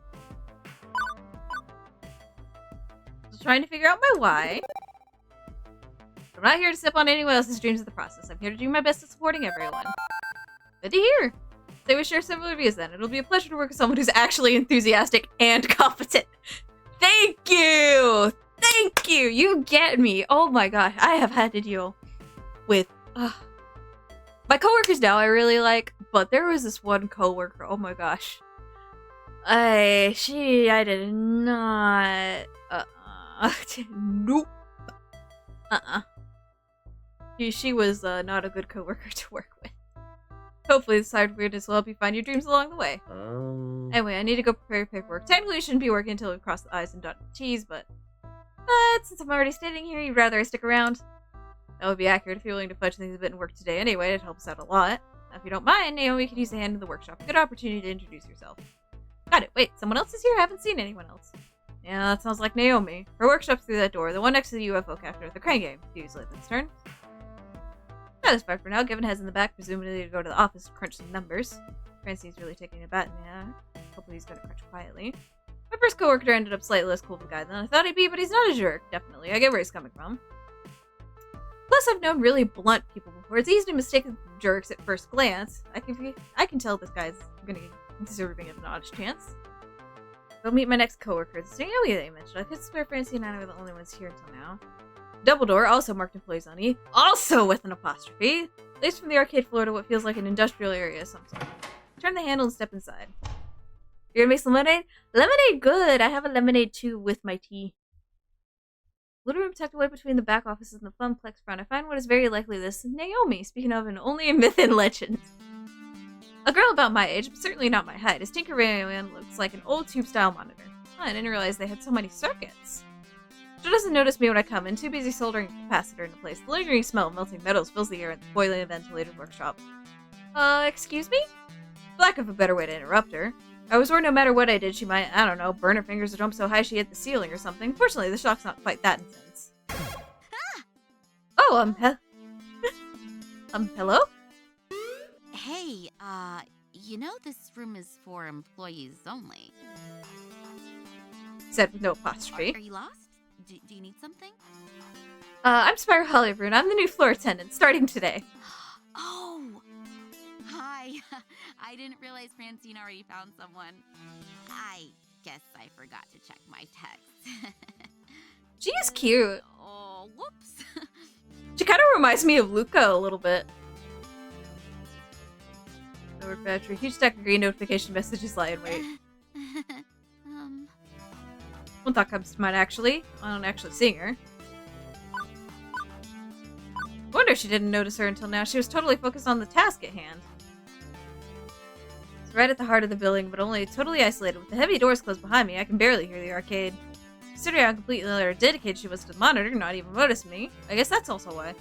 Just trying to figure out my why. I'm not here to sip on anyone else's dreams of the process. I'm here to do my best at supporting everyone. Good to hear. So we share similar views then. It'll be a pleasure to work with someone who's actually enthusiastic and competent. Thank you! Thank you! You get me. Oh my god. I have had to deal with... my coworkers now I really like, but there was this one coworker. Oh my gosh. I did not... Nope. She was not a good coworker to work with. Hopefully this side weirdness will help you find your dreams along the way. Anyway, I need to go prepare paperwork. Technically, we shouldn't be working until we cross the I's and dot the T's, but since I'm already standing here, you'd rather I stick around? That would be accurate if you're willing to fudge things a bit in work today anyway. It helps out a lot. Now, if you don't mind, Naomi could use a hand in the workshop. Good opportunity to introduce yourself. Got it. Wait, someone else is here? I haven't seen anyone else. Yeah, that sounds like Naomi. Her workshop's through that door, the one next to the UFO capture at the crane game. Use Lathan's turn. Satisfied for now. Given heads in the back, presumably to go to the office to crunch some numbers. Francine's really taking a bat in the hand. Hopefully he's gonna crunch quietly. My first coworker ended up slightly less cool of a guy than I thought he'd be, but he's not a jerk, definitely. I get where he's coming from. Plus, I've known really blunt people before. It's easy to mistake jerks at first glance. I can tell this guy's gonna be deserving of an honest chance. Go meet my next coworker. It's Naomi that you mentioned. I could swear Francine and I were the only ones here until now. Double door, also marked employees on E, also with an apostrophe. Leads from the arcade floor to what feels like an industrial area of some sort. Turn the handle and step inside. You're gonna make some lemonade? Lemonade, good! I have a lemonade too with my tea. Little room tucked away between the back offices and the funplex front. I find what is very likely this Naomi, speaking of an only a myth and legend. A girl about my age, but certainly not my height. His Tinkerman looks like an old tube-style monitor. Oh, I didn't realize they had so many circuits. She doesn't notice me when I come in, too busy soldering a capacitor into place. The lingering smell of melting metals fills the air in the boiling and ventilated workshop. Excuse me? For lack of a better way to interrupt her. I was worried no matter what I did, she might, I don't know, burn her fingers or jump so high she hit the ceiling or something. Fortunately, the shock's not quite that intense. Oh, hello? Hey, you know this room is for employees only. Said with no apostrophe. Are you lost? Do you need something? I'm Spyro Hollywood. I'm the new floor attendant, starting today. Oh! Hi. I didn't realize Francine already found someone. I guess I forgot to check my text. She is cute. Oh, whoops. She kind of reminds me of Luca a little bit. Lower battery. Huge stack of green notification messages lie in wait. One thought comes to mind, actually. On actually seeing her. Wonder she didn't notice her until now. She was totally focused on the task at hand. It's right at the heart of the building, but only totally isolated. With the heavy doors closed behind me, I can barely hear the arcade. Considering how completely dedicated she was to the monitor, not even noticing me. I guess that's also why.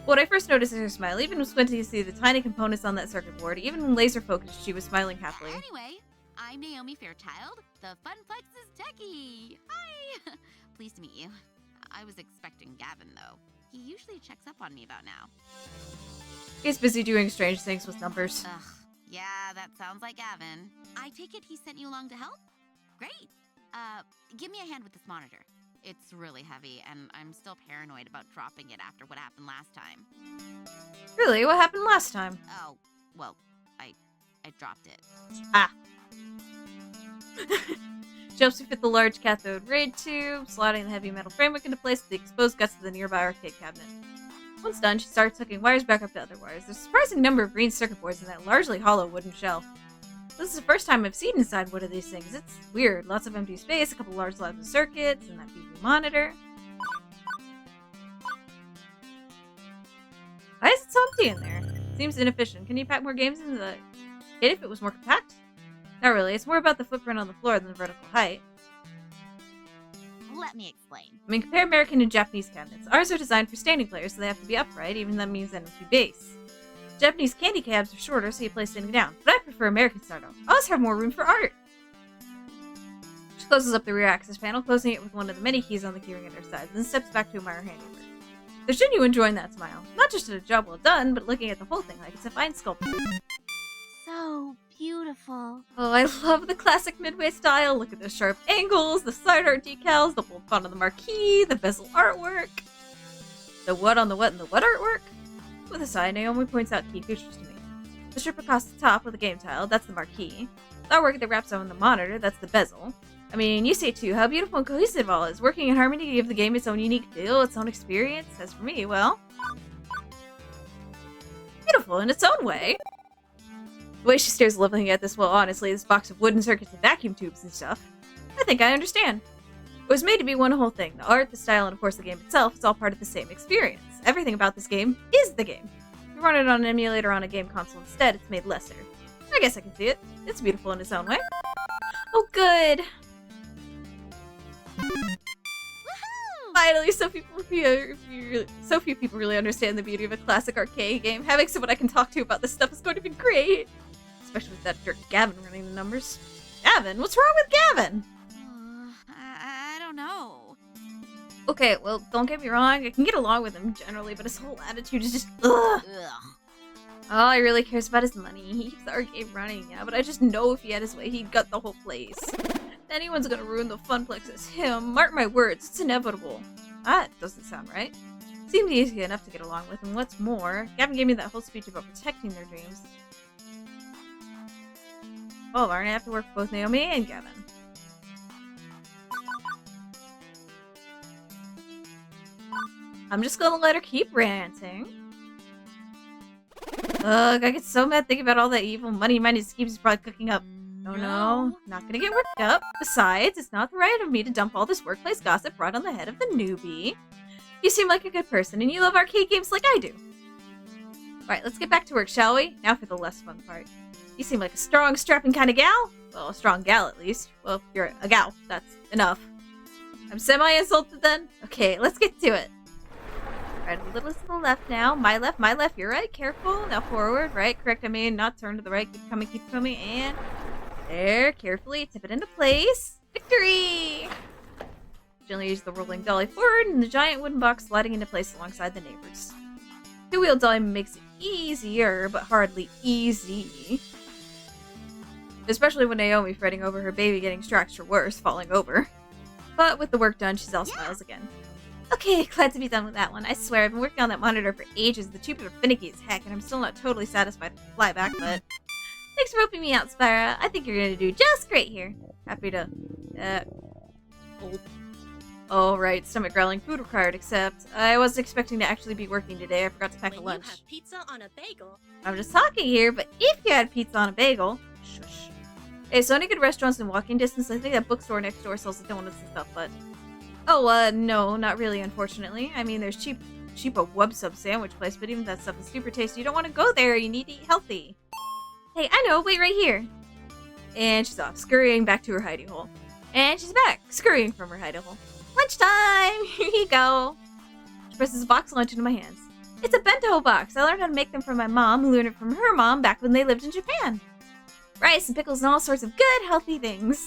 When I first noticed her smile, even when squinting to see the tiny components on that circuit board, even when laser focused, she was smiling happily. Anyway, I'm Naomi Fairchild, the Funplex's techie. Hi! Pleased to meet you. I was expecting Gavin, though. He usually checks up on me about now. He's busy doing strange things with numbers. Ugh, yeah, that sounds like Gavin. I take it he sent you along to help? Great. Give me a hand with this monitor. It's really heavy, and I'm still paranoid about dropping it after what happened last time. Really? What happened last time? Oh, well, I dropped it. Ah. She helps you fit the large cathode ray tube, slotting the heavy metal framework into place with the exposed guts of the nearby arcade cabinet. Once done, she starts hooking wires back up to other wires. There's a surprising number of green circuit boards in that largely hollow wooden shell. This is the first time I've seen inside one of these things. It's weird. Lots of empty space, a couple large slabs of circuits, and that BB monitor. Why is it so empty in there? Seems inefficient. Can you pack more games into the kit if it was more compact? Not really. It's more about the footprint on the floor than the vertical height. Let me explain. I mean, compare American and Japanese cabinets. Ours are designed for standing players, so they have to be upright, even that means an empty base. Japanese candy cabs are shorter, so you play sitting down, but I prefer American style. I always have more room for art. She closes up the rear access panel, closing it with one of the many keys on the keyring at her side, then steps back to admire her handiwork. There's genuine joy in that smile. Not just at a job well done, but looking at the whole thing like it's a fine sculpture. So beautiful. Oh, I love the classic Midway style. Look at the sharp angles, the side art decals, the bold font on the marquee, the bezel artwork. The what on the what and the what artwork? With a sigh, Naomi points out key features to me. The strip across the top with a game tile, that's the marquee. The artwork that wraps on the monitor, that's the bezel. I mean, you say too, how beautiful and cohesive it all is, working in harmony to give the game its own unique feel, its own experience. As for me, well, beautiful in its own way. The way she stares lovingly at this, well, honestly, this box of wooden circuits and vacuum tubes and stuff, I think I understand. It was made to be one whole thing. The art, the style, and of course the game itself, it's all part of the same experience. Everything about this game is the game. If you run it on an emulator on a game console instead, it's made lesser. I guess I can see it. It's beautiful in its own way. Oh, good. Finally, so few people really understand the beauty of a classic arcade game. Having someone I can talk to about this stuff is going to be great. Especially with that jerk Gavin running the numbers. Gavin? What's wrong with Gavin? I don't know. Okay, well, don't get me wrong. I can get along with him generally, but his whole attitude is just ugh. Ugh. All he really cares about is money. He keeps the arcade running, yeah, but I just know if he had his way, he'd gut the whole place. If anyone's gonna ruin the funplex, it's him. Mark my words, it's inevitable. That doesn't sound right. Seemed easy enough to get along with, and what's more, Gavin gave me that whole speech about protecting their dreams. Oh, aren't I have to work for both Naomi and Gavin? I'm just gonna let her keep ranting. Ugh, I get so mad thinking about all that evil money-minded schemes he's probably cooking up. Oh no, not gonna get worked up. Besides, it's not right of me to dump all this workplace gossip right on the head of the newbie. You seem like a good person, and you love arcade games like I do. Alright, let's get back to work, shall we? Now for the less fun part. You seem like a strong, strapping kind of gal. Well, a strong gal at least. Well, if you're a gal, that's enough. I'm semi-insulted then? Okay, let's get to it. Alright, a little to the left now. My left, you're right. Careful. Now forward, right, correct, I mean, not turn to the right. Keep coming, and there, carefully, tip it into place. Victory! Gently use the rolling dolly forward, and the giant wooden box sliding into place alongside the neighbors. Two-wheel dolly makes it easier, but hardly easy. Especially when Naomi fretting over her baby getting scratched or worse, falling over. But with the work done, she's all smiles again. Okay, glad to be done with that one. I swear, I've been working on that monitor for ages. The tubes are finicky as heck, and I'm still not totally satisfied with the flyback, but thanks for helping me out, Spyra. I think you're gonna do just great here. Happy to, Oh, right, stomach growling, food required, except I wasn't expecting to actually be working today. I forgot to pack a lunch. You have pizza on a bagel. I'm just talking here, but if you had pizza on a bagel... Shush. Hey, so any good restaurants in walking distance? I think that bookstore next door sells the donuts and stuff, but... Oh, no, not really, unfortunately. I mean, there's cheap a wub sub sandwich place, but even that stuff is super tasty. You don't want to go there. You need to eat healthy. Hey, I know. Wait right here. And she's off, scurrying back to her hidey hole. And she's back, scurrying from her hidey hole. Lunchtime! Here you go. She presses a box of lunch into my hands. It's a bento box. I learned how to make them from my mom, who learned it from her mom back when they lived in Japan. Rice and pickles and all sorts of good, healthy things.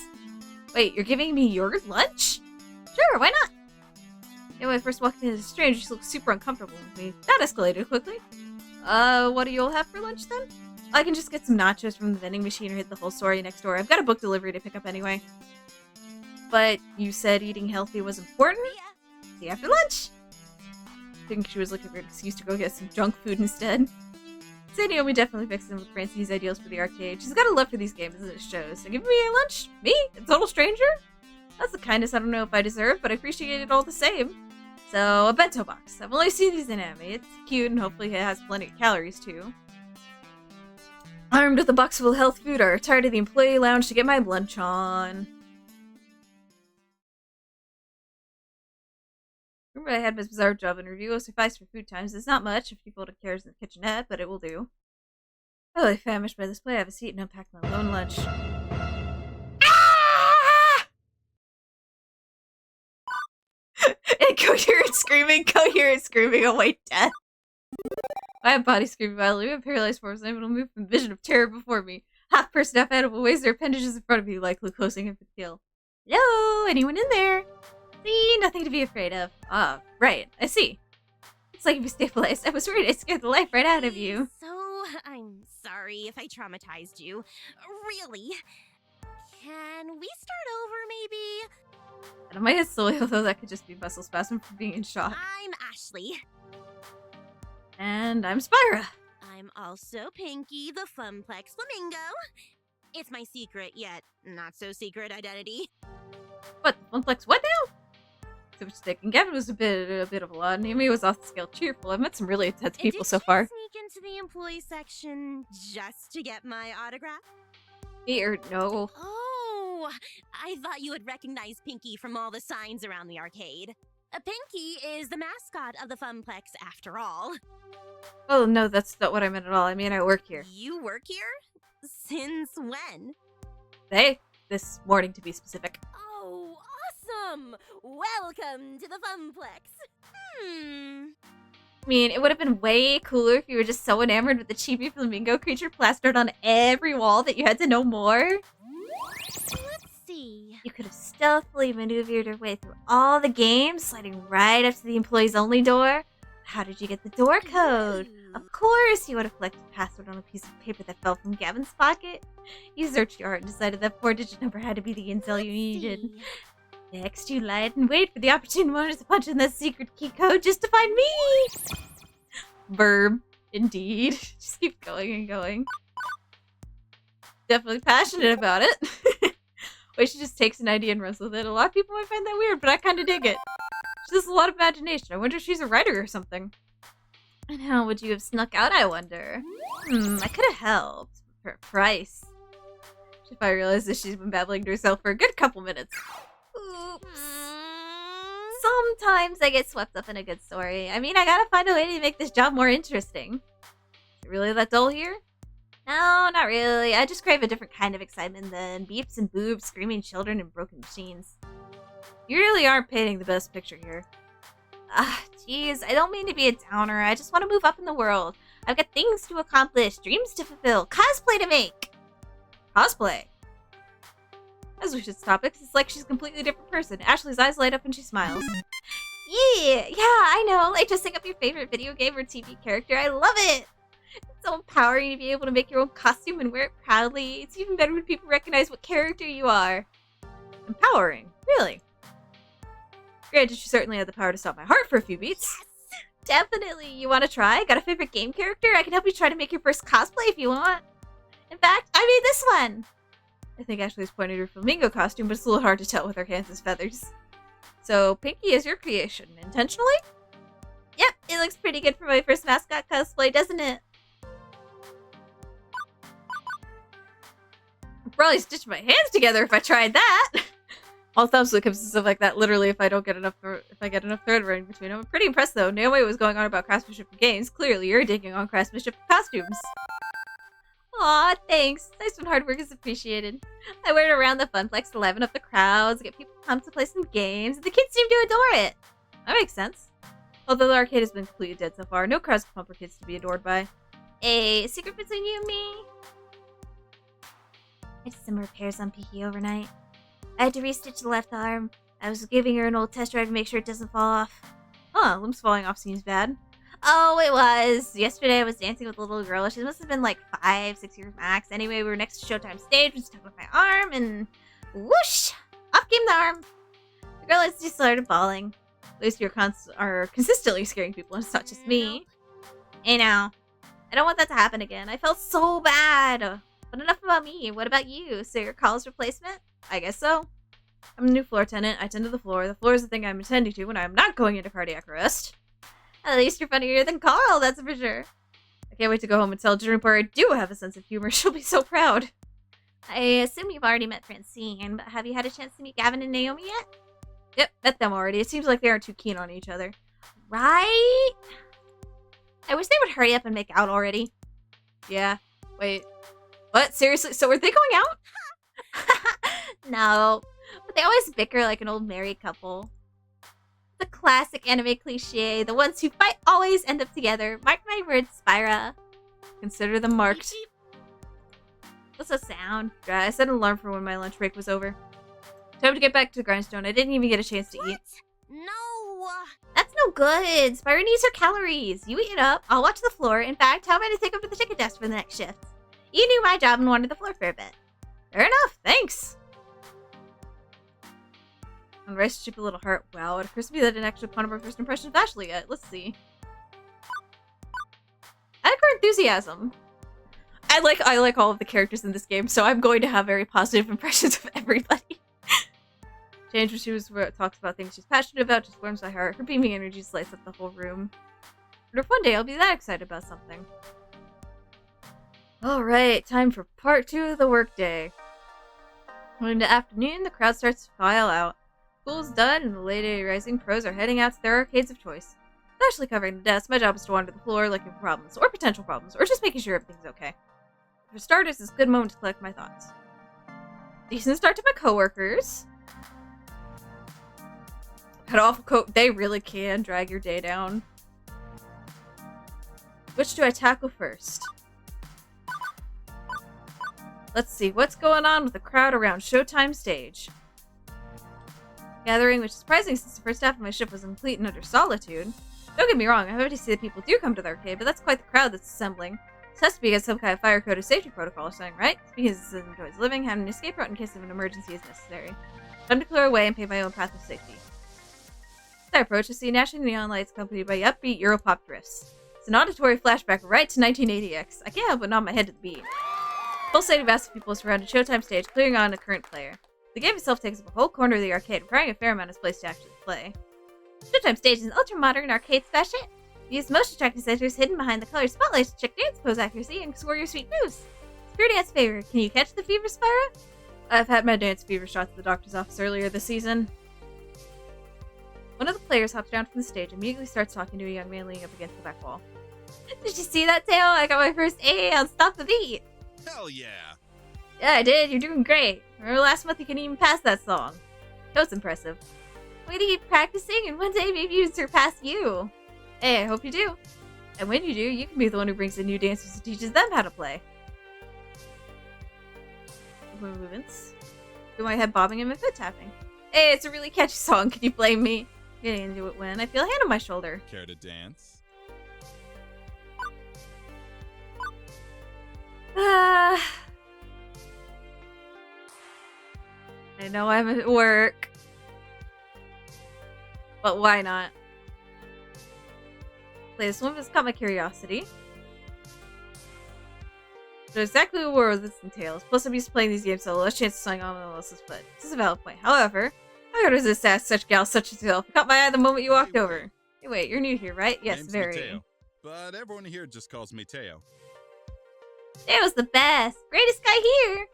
Wait, you're giving me your lunch? Sure, why not? Yeah, when I first walked in as a stranger, she looked super uncomfortable with me. That escalated quickly. What do you all have for lunch then? I can just get some nachos from the vending machine or hit the whole story next door. I've got a book delivery to pick up anyway. But you said eating healthy was important? See you after lunch. I think she was looking for an excuse to go get some junk food instead. Naomi definitely fixed in with Francine's ideals for the arcade. She's got a love for these games, as it shows. So giving me a lunch? Me? A total stranger? That's the kindness I don't know if I deserve, but I appreciate it all the same. So, a bento box. I've only seen these in anime. It's cute, and hopefully it has plenty of calories, too. Armed with a box full of health food, I retired to the employee lounge to get my lunch on. Remember I had my bizarre job interview. Will suffice for food times. It's not much if you fold up chairs in the kitchenette, but it will do. Totally famished by this play. I have a seat and unpacked my lone lunch. Ah! Incoherent screaming, await death. I have body screaming violently. I'm paralyzed for unable to move from the vision of terror before me. Half person, half animal waves their appendages in front of me, likely closing in for the kill. Hello? Anyone in there? See, nothing to be afraid of. Ah, right. I see. It's like you stabilized. I was worried I scared the life right out of you. So, I'm sorry if I traumatized you. Really. Can we start over, maybe? Out of my head slowly, although that could just be muscle spasm from being in shock. I'm Ashley. And I'm Spyra. I'm also Pinky, the Funplex Flamingo. It's my secret, yet not so secret identity. What? Funplex what now? So much stick. And Gavin was a bit of a lot. Naomi was off the scale cheerful. I've met some really intense people so far. Did you sneak into the employee section just to get my autograph? Me or no? Oh, I thought you would recognize Pinky from all the signs around the arcade. Pinky is the mascot of the Funplex after all. Oh, no, that's not what I meant at all. I mean, I work here. You work here? Since when? Hey, this morning to be specific. Oh, awesome! Welcome to the Funplex. I mean, it would have been way cooler if you were just so enamored with the chibi flamingo creature plastered on every wall that you had to know more. Let's see. You could have stealthily maneuvered your way through all the games, sliding right up to the employees only door. How did you get the door code? Of course, you would have collected the password on a piece of paper that fell from Gavin's pocket. You searched your heart and decided that 4-digit number had to be the intel you needed. Next, you lied and waited for the opportune moment to punch in that secret key code just to find me! Verb. Indeed. Just keep going and going. Definitely passionate about it. Wait, she just takes an idea and runs with it. A lot of people might find that weird, but I kind of dig it. She has a lot of imagination. I wonder if she's a writer or something. And how would you have snuck out, I wonder? I could have helped. For a price. She probably realizes she's been babbling to herself for a good couple minutes. Oops. Sometimes I get swept up in a good story. I mean, I gotta find a way to make this job more interesting. Is it really that dull here? No, not really. I just crave a different kind of excitement than beeps and boobs, screaming children, and broken machines. You really aren't painting the best picture here. Jeez, I don't mean to be a downer. I just want to move up in the world. I've got things to accomplish, dreams to fulfill, cosplay to make. Cosplay? As we should stop it, 'cause it's like she's a completely different person. Ashley's eyes light up and she smiles. Yeah, I know. Like dressing up your favorite video game or TV character. I love it. It's so empowering to be able to make your own costume and wear it proudly. It's even better when people recognize what character you are. Empowering? Really? Granted, she certainly had the power to stop my heart for a few beats. Yes! Definitely. You want to try? Got a favorite game character? I can help you try to make your first cosplay if you want. In fact, I made this one. I think Ashley's pointed her flamingo costume, but it's a little hard to tell with her hands as feathers. So, Pinky is your creation. Intentionally? Yep, it looks pretty good for my first mascot cosplay, doesn't it? I'd probably stitch my hands together if I tried that. All thumbs when it comes to stuff like that. Literally, if I get enough thread running between them. I'm pretty impressed though. Naomi was going on about craftsmanship of games. Clearly, you're digging on craftsmanship of costumes. Aw, thanks. Nice when hard work is appreciated. I wear it around the Funplex to liven up the crowds, get people pumped to play some games, and the kids seem to adore it. That makes sense. Although the arcade has been completely dead so far, no crowds can pump for kids to be adored by. A secret between you and me? I did some repairs on Pinky overnight. I had to restitch the left arm. I was giving her an old test drive to make sure it doesn't fall off. Huh, limbs falling off seems bad. Oh, it was. Yesterday I was dancing with a little girl. She must have been like 5-6 years max. Anyway, we were next to Showtime stage when she took off my arm and whoosh! Off came the arm. The girl just started bawling. At least you're consistently scaring people and it's not just me. Hey now. I don't want that to happen again. I felt so bad. But enough about me. What about you? So you're college replacement? I guess so. I'm a new floor tenant. I tend to the floor. The floor is the thing I'm attending to when I'm not going into cardiac arrest. At least you're funnier than Carl, that's for sure. I can't wait to go home and tell Juniper I do have a sense of humor. She'll be so proud. I assume you've already met Francine, but have you had a chance to meet Gavin and Naomi yet? Yep, met them already. It seems like they aren't too keen on each other. Right? I wish they would hurry up and make out already. Yeah. Wait. What? Seriously? So are they going out? No. But they always bicker like an old married couple. The classic anime cliche. The ones who fight always end up together. Mark my words, Spyra. Consider them marked. What's that sound? I set an alarm for when my lunch break was over. Time to get back to the grindstone. I didn't even get a chance to eat. No! That's no good. Spyra needs her calories. You eat it up. I'll watch the floor. In fact, how about I take over the ticket desk for the next shift? You knew my job and wanted the floor for a bit. Fair enough. Thanks. On the relationship, a little heart. Wow, it occurs to me that I didn't actually put on my first impression of Ashley yet. Let's see. I like her enthusiasm. I like all of the characters in this game, so I'm going to have very positive impressions of everybody. Change when she talks about things she's passionate about just warms my heart. Her beaming energy just lights up the whole room. But if one day I'll be that excited about something. Alright, time for part 2 of the workday. When in the afternoon, the crowd starts to file out. School's done, and the late rising pros are heading out to their arcades of choice. Especially covering the desks, my job is to wander the floor looking for problems, or potential problems, or just making sure everything's okay. For starters, it's a good moment to collect my thoughts. Decent start to my coworkers. Had awful coat. They really can drag your day down. Which do I tackle first? Let's see, what's going on with the crowd around Showtime stage? Gathering, which is surprising since the first half of my shift was complete and utter solitude. Don't get me wrong, I'm happy to see that people do come to the arcade, but that's quite the crowd that's assembling. This has to be against some kind of fire code or safety protocol or something, right? It's because it enjoys living, having an escape route in case of an emergency is necessary. Time to clear away and pave my own path of safety. As I approach, I see National Neon Lights accompanied by upbeat Europop drifts. It's an auditory flashback right to 1980X. I can't help but nod my head to the beat. Pulsating mass of people surrounded Showtime stage, clearing on a current player. The game itself takes up a whole corner of the arcade, requiring a fair amount of space to actually play. Showtime stage is an ultra-modern arcade special. You use motion tracking sensors hidden behind the colored spotlights to check dance pose accuracy and score your sweet moves. It's your dance favor. Can you catch the fever, Spyro? I've had my dance fever shots at the doctor's office earlier this season. One of the players hops down from the stage and immediately starts talking to a young man leaning up against the back wall. Did you see that, Tail? I got my first A on Stop the Beat. Hell yeah! Yeah, I did. You're doing great. Remember last month you couldn't even pass that song. That was impressive. Way to keep practicing, and one day maybe you'd surpass you. Hey, I hope you do. And when you do, you can be the one who brings in new dancers and teaches them how to play. Movements. Feel my head bobbing and my foot tapping. Hey, it's a really catchy song. Can you blame me? Getting into it when I feel a hand on my shoulder. Care to dance? I know I'm at work. But why not? Play this one has caught my curiosity. So exactly what war this entails. Plus I'm used to playing these games, so less chance of slowing on someone else's foot. This is a valid point. However, I could resist ask such gals such as yourself. Caught my eye the moment you walked over. Hey, wait, you're new here, right? Yes, Name's very. Mateo, but everyone here just calls me Teo. Teo's the best. Greatest guy here.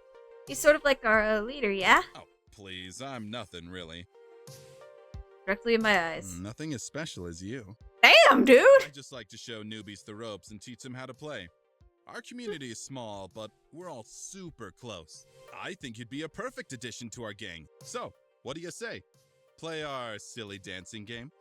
He's sort of like our leader, yeah? Oh, please, I'm nothing really. Directly in my eyes. Nothing as special as you. Damn, dude! I just like to show newbies the ropes and teach them how to play. Our community is small, but we're all super close. I think you'd be a perfect addition to our gang. So, what do you say? Play our silly dancing game?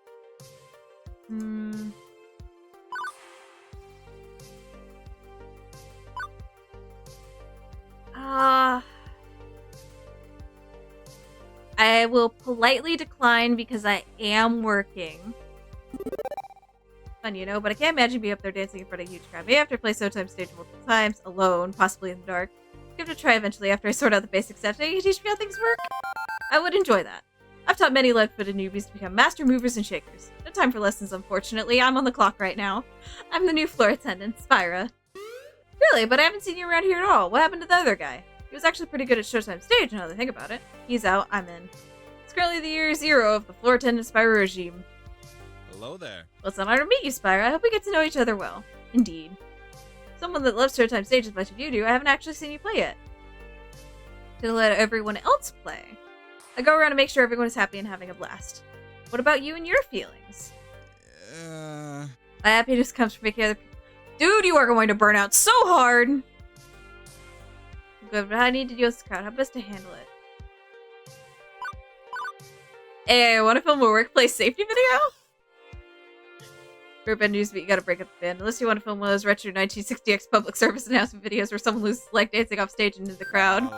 I will politely decline because I am working. Fun, you know, but I can't imagine being up there dancing in front of a huge crowd. Maybe after I play Showtime stage multiple times, alone, possibly in the dark. Give it a try eventually after I sort out the basic steps. Now you can teach me how things work? I would enjoy that. I've taught many left-footed newbies to become master movers and shakers. No time for lessons, unfortunately. I'm on the clock right now. I'm the new floor attendant, Spyra. Really, but I haven't seen you around here at all. What happened to the other guy? He was actually pretty good at Showtime stage, now that I think about it. He's out, I'm in. It's currently the year 0 of the floor attendant Spyra regime. Hello there. Well, it's an honor to meet you, Spyra. I hope we get to know each other well. Indeed. Someone that loves Showtime stage as much as you do, I haven't actually seen you play yet. To let everyone else play. I go around to make sure everyone is happy and having a blast. What about you and your feelings? My happiness comes from making other people... Dude, you are going to burn out so hard! Good, but I need to deal with this crowd. How best to handle it? Hey, I want to film a workplace safety video? For a bad news, but you gotta break up the band. Unless you want to film one of those retro 1960X public service announcement videos where someone loses like dancing off stage into the crowd.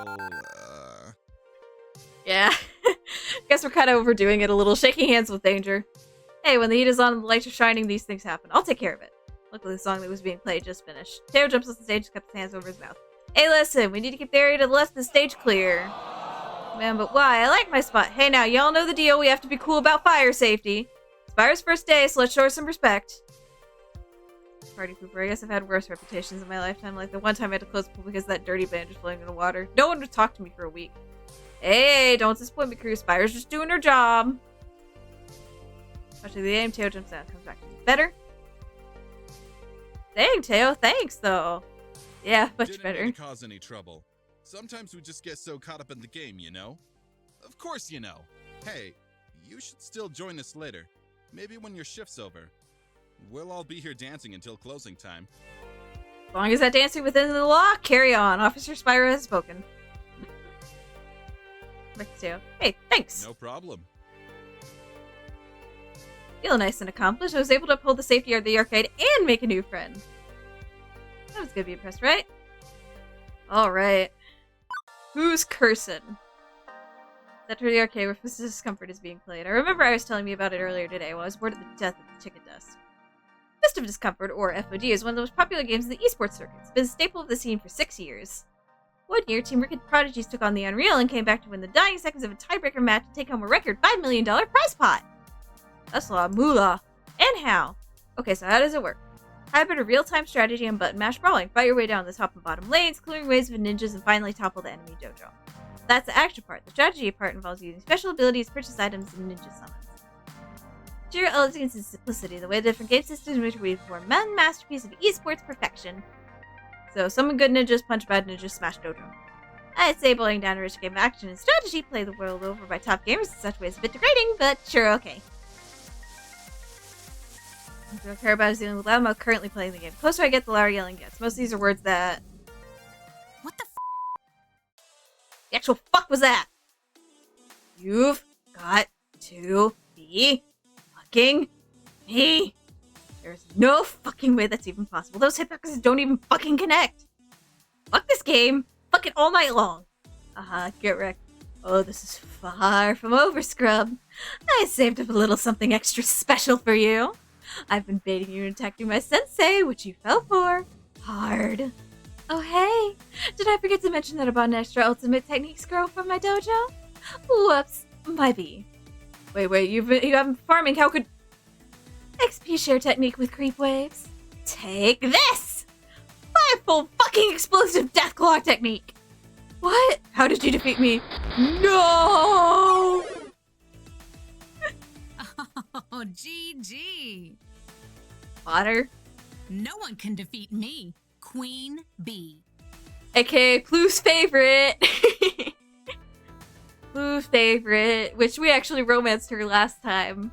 Yeah. Guess we're kind of overdoing it a little. Shaking hands with danger. Hey, when the heat is on and the lights are shining, these things happen. I'll take care of it. Luckily, the song that was being played just finished. Teo jumps off the stage and cups his hands over his mouth. Hey, listen, we need to keep the area to the left of the stage clear. Man, but why? I like my spot. Hey, now, y'all know the deal. We have to be cool about fire safety. It's Spyra's first day, so let's show her some respect. Party pooper. I guess I've had worse reputations in my lifetime. Like the one time I had to close the pool because that dirty band was floating in the water. No one would talk to me for a week. Hey, don't disappoint me, crew. Spyra's just doing her job. Actually, the aim Teo jumps out, comes back to me. Better? Dang, Teo, thanks, though. Yeah, much Didn't better. mean to cause any trouble. Sometimes we just get so caught up in the game, you know? Of course you know. Hey, you should still join us later. Maybe when your shift's over. We'll all be here dancing until closing time. As long as that dancing within the law, carry on. Officer Spyro has spoken. Hey, thanks. No problem. Feel nice and accomplished. I was able to uphold the safety of the arcade and make a new friend. I was gonna be impressed, right? Alright. Who's cursing? That to the arcade where physical discomfort is being played. I remember I was telling me about it earlier today while I was bored of the death of the ticket dust. Fist of Discomfort, or FOD, is one of the most popular games in the esports circuit. It's been a staple of the scene for 6 years. One year, Team Rocket Prodigies took on the Unreal and came back to win the dying seconds of a tiebreaker match to take home a record $5 million prize pot! That's a lot of moolah. And how? Okay, so how does it work? Hybrid of real-time strategy and button mash brawling. Fight your way down the top and bottom lanes, clearing waves of ninjas, and finally topple the enemy dojo. That's the action part. The strategy part involves using special abilities, purchase items, and ninja summons. Sheer elegance and simplicity, the way the different game systems which we form one masterpiece of esports perfection. So, summon good ninjas, punch bad ninjas, smash dojo. I'd say boiling down a rich game of action and strategy play the world over by top gamers in such ways is a bit degrading, but sure, okay. What I don't care about is dealing with loudmouth currently playing the game. The closer I get, the louder yelling gets. Most of these are words that... What the The actual fuck was that? You've got to be fucking me. There's no fucking way that's even possible. Those hitboxes don't even fucking connect. Fuck this game. Fuck it all night long. Get wrecked. Oh, this is far from over, scrub. I saved up a little something extra special for you. I've been baiting you and attacking my sensei, which you fell for. Hard. Oh, hey. Did I forget to mention that I bought an extra ultimate technique scroll from my dojo? Whoops. My bee. Wait, you haven't been farming. How could... XP share technique with creep waves. Take this! Five-fold fucking explosive deathclaw technique. What? How did you defeat me? No! Oh, GG. Otter. No one can defeat me, Queen Bee. AKA Plu's favorite. Plu's favorite, which we actually romanced her last time.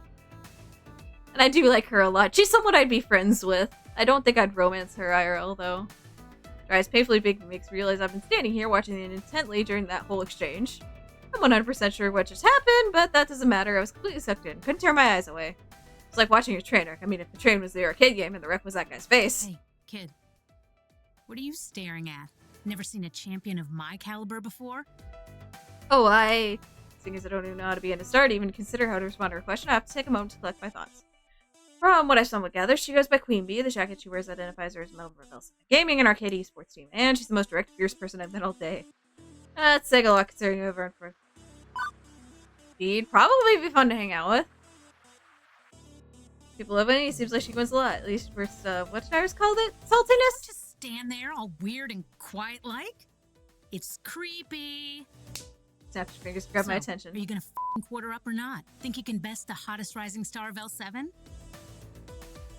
And I do like her a lot. She's someone I'd be friends with. I don't think I'd romance her IRL, though. Her eyes painfully big and makes me realize I've been standing here watching it intently during that whole exchange. I'm 100% sure what just happened, but that doesn't matter. I was completely sucked in. Couldn't tear my eyes away. It's like watching a train wreck. I mean, if the train was the arcade game and the wreck was that guy's face. Hey, kid. What are you staring at? Never seen a champion of my caliber before? Oh, seeing as I don't even know how to begin to start, even consider how to respond to her question, I have to take a moment to collect my thoughts. From what I somewhat gather, she goes by Queen Bee. The jacket she wears identifies her as a member of Elsa Gaming and arcade esports team, and she's the most direct, fierce person I've met all day. That's saying a lot considering who I've run for. Bee'd probably be fun to hang out with. People love it. He seems like she wins a lot. At least for what Iris called it? Saltiness? Just stand there all weird and quiet like. It's creepy. Snapped your fingers to grab my attention. Are you gonna quarter up or not? Think you can best the hottest rising star of L7?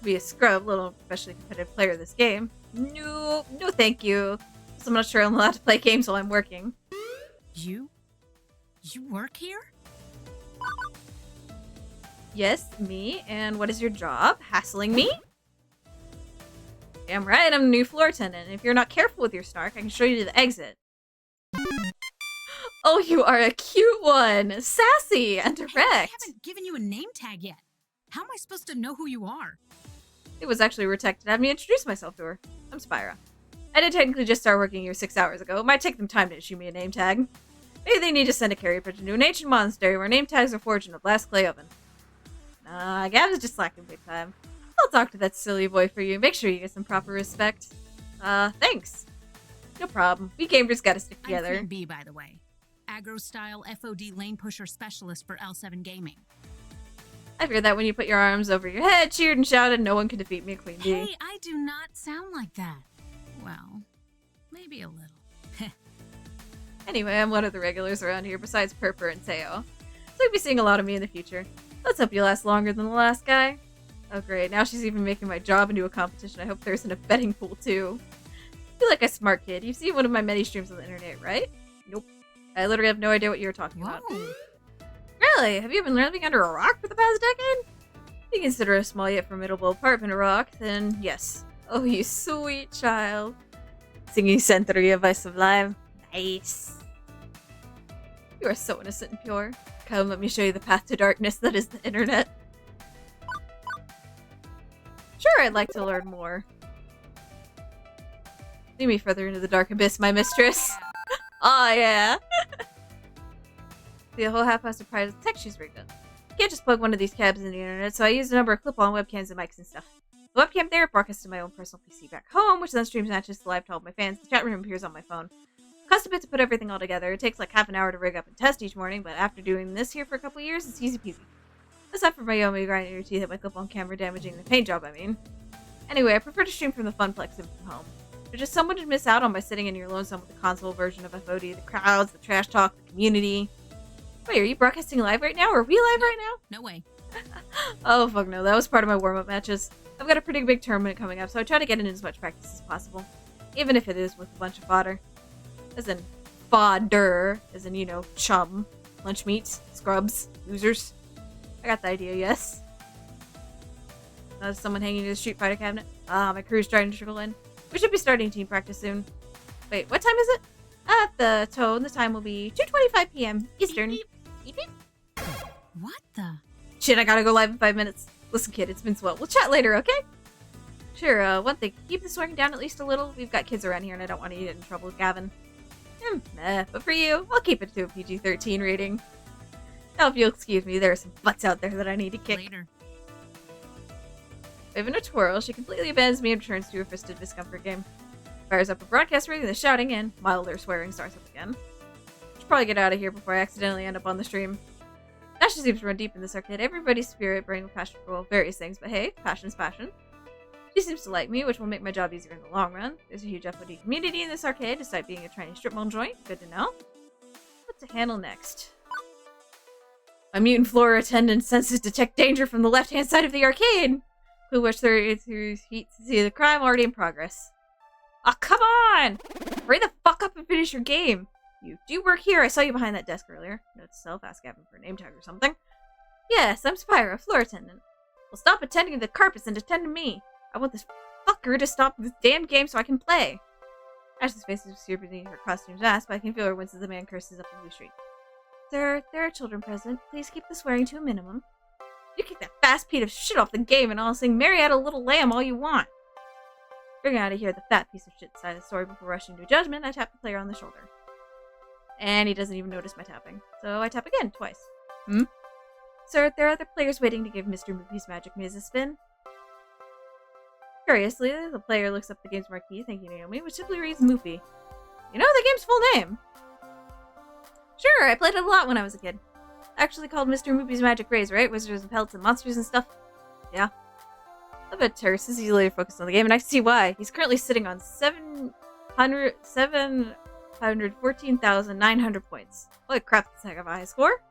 Be a scrub, little professionally competitive player of this game. No thank you. So I'm not sure I'm allowed to play games while I'm working. You work here? Yes, me. And what is your job? Hassling me? Damn right, I'm a new floor attendant. If you're not careful with your snark, I can show you to the exit. Oh, you are a cute one! Sassy and direct! Hey, I haven't given you a name tag yet. How am I supposed to know who you are? It was actually Retech to have me introduce myself to her. I'm Spyra. I did technically just start working here 6 hours ago. It might take them time to issue me a name tag. Maybe they need to send a carrier pigeon to an ancient monastery where name tags are forged in a blast clay oven. Nah, Gav's just slacking big time. I'll talk to that silly boy for you. Make sure you get some proper respect. Thanks. No problem. We gamers gotta stick together. I'm Queen Bee, by the way. Aggro-style FOD lane pusher specialist for L7 Gaming. I figured that when you put your arms over your head, cheered and shouted, no one could defeat me, Queen Bee. Hey, I do not sound like that. Well, maybe a little. Anyway, I'm one of the regulars around here besides Purper and Teo. So you'll be seeing a lot of me in the future. Let's hope you last longer than the last guy. Oh great, now she's even making my job into a competition. I hope there's a betting pool too. I feel like a smart kid. You've seen one of my many streams on the internet, right? Nope. I literally have no idea what you're talking about. Really? Have you been living under a rock for the past decade? If you consider a small yet formidable apartment a rock, then yes. Oh, you sweet child. Singing Century of Ice Sublime. Nice. You are so innocent and pure. Come, let me show you the path to darkness that is the internet. Sure, I'd like to learn more. Lead me further into the dark abyss, my mistress. Oh, yeah. The whole half-hour surprise tech she's rigged up. You can't just plug one of these cabs in the internet, so I used a number of clip-on webcams and mics and stuff. The webcam there broadcasts to my own personal PC back home, which then streams matches live to all of my fans. The chat room appears on my phone. Cost a bit to put everything all together. It takes like half an hour to rig up and test each morning, but after doing this here for a couple of years, it's easy peasy. Aside from my Yomi grinding your teeth at my clip-on camera damaging the paint job, I mean. Anyway, I prefer to stream from the Funplex than from home. There's just so much to miss out on by sitting in your lonesome with the console version of FOD, the crowds, the trash talk, the community. Wait, are you broadcasting live right now? Are we live right now? No way. Oh, fuck no. That was part of my warm-up matches. I've got a pretty big tournament coming up, so I try to get in as much practice as possible. Even if it is with a bunch of fodder. As in, fodder. As in, you know, chum. Lunch meat. Scrubs. Losers. I got the idea, yes. There's someone hanging to the Street Fighter cabinet. Ah, my crew's trying to trickle in. We should be starting team practice soon. Wait, what time is it? At the tone, the time will be 2:25 p.m. Eastern. Beep, beep. Beep, beep. What the? Shit, I gotta go live in 5 minutes. Listen, kid, it's been swell. We'll chat later, okay? Sure, one thing. Keep the swearing down at least a little. We've got kids around here and I don't want to get in trouble with Gavin. But for you, I'll keep it to a PG-13 rating. Now, if you'll excuse me, there are some butts out there that I need to kick. Later. Waving a twirl, she completely abandons me and returns to her fisted discomfort game. Fires up a broadcast rating, the shouting and milder swearing starts up again. Should probably get out of here before I accidentally end up on the stream. Passion seems to run deep in this arcade. Everybody's spirit, brain with passion for various things, but hey, passion's passion. She seems to like me, which will make my job easier in the long run. There's a huge FOD community in this arcade, despite being a tiny strip mall joint. Good to know. What to handle next? My mutant floor attendant senses detect danger from the left-hand side of the arcade. Who wish through heat to see the crime already in progress. Ah, come on! Hurry the fuck up and finish your game. You do work here. I saw you behind that desk earlier. Note to self, ask Gavin for a name tag or something. Yes, I'm Spyra, floor attendant. Well, stop attending to the carpets and attend to me. I want this fucker to stop this damn game so I can play. Ashley's face is obscured beneath her costume's mask, but I can feel her wince as the man curses up the blue street. Sir, there are children present. Please keep the swearing to a minimum. You kick that fast piece of shit off the game and I'll sing Marietta Little Lamb all you want. Figuring out to hear the fat piece of shit side of the story before rushing to a judgment, I tap the player on the shoulder. And he doesn't even notice my tapping. So I tap again, twice. Sir, there are other players waiting to give Mr. Moopy's Magic Maze a spin. Curiously, the player looks up the game's marquee, thanking Naomi, which simply reads Moopy. You know the game's full name? Sure, I played it a lot when I was a kid. Actually called Mr. Moopy's Magic Maze, right? Wizards and pelts and monsters and stuff. Yeah. I bet Terrace is easily focused on the game, and I see why. He's currently sitting on 714,900 points. Holy crap, that's a heck of a high score.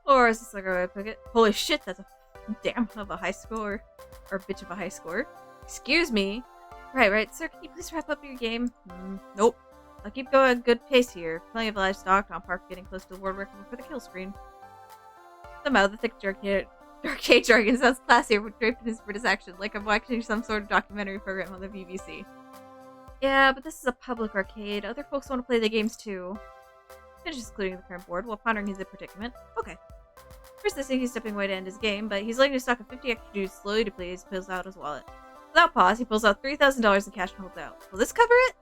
Or is this like a way to put it? Holy shit, that's a damn of a high score. Or a bitch of a high score. Excuse me. Right. Sir, can you please wrap up your game? Nope. I'll keep going at a good pace here. Plenty of livestock, on park getting close to the world record for the kill screen. Somehow, the thick arcade jargon sounds classier when draped in his British accent, like I'm watching some sort of documentary program on the BBC. Yeah, but this is a public arcade. Other folks want to play the games too. Finishes including the current board while pondering his predicament. Okay. First, I think he's stepping away to end his game, but he's letting his stock of 50 extra dudes slowly deplete as he pulls out his wallet. Without pause, he pulls out $3,000 in cash and holds out. Will this cover it?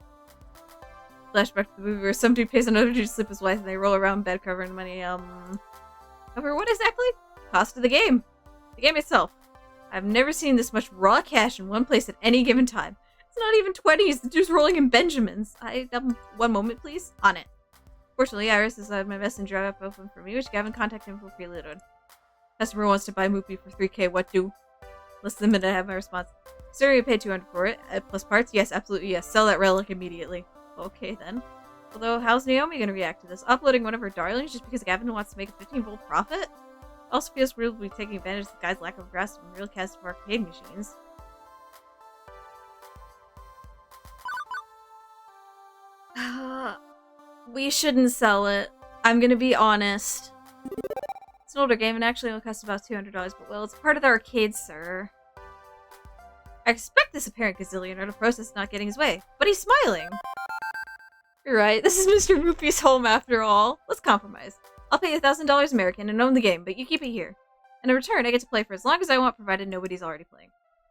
Flashback to the movie where some dude pays another dude to sleep his wife and they roll around in bed covered in money. Cover what exactly? Cost of the game. The game itself. I've never seen this much raw cash in one place at any given time. It's not even 20s. The dude's rolling in Benjamins. One moment, please. On it. Fortunately, Iris has my messenger app open for me, which Gavin contacted him for preloaded. Customer wants to buy Moopy for 3K. What do? Less than a minute, I have my response. Sir, you paid 200 for it. Plus parts? Yes, absolutely yes. Sell that relic immediately. Okay, then. Although, how's Naomi gonna react to this? Uploading one of her darlings just because Gavin wants to make a 15-fold profit? Also feels weird to be taking advantage of the guy's lack of grasp on real cast of arcade machines. We shouldn't sell it. I'm gonna be honest. It's an older game and actually only costs about $200, but well, it's part of the arcade, sir. I expect this apparent gazillionaire to process not getting his way, but he's smiling. You're right, this is Mr. Rupie's home after all. Let's compromise. I'll pay you $1,000 American and own the game, but you keep it here. And in return, I get to play for as long as I want, provided nobody's already playing.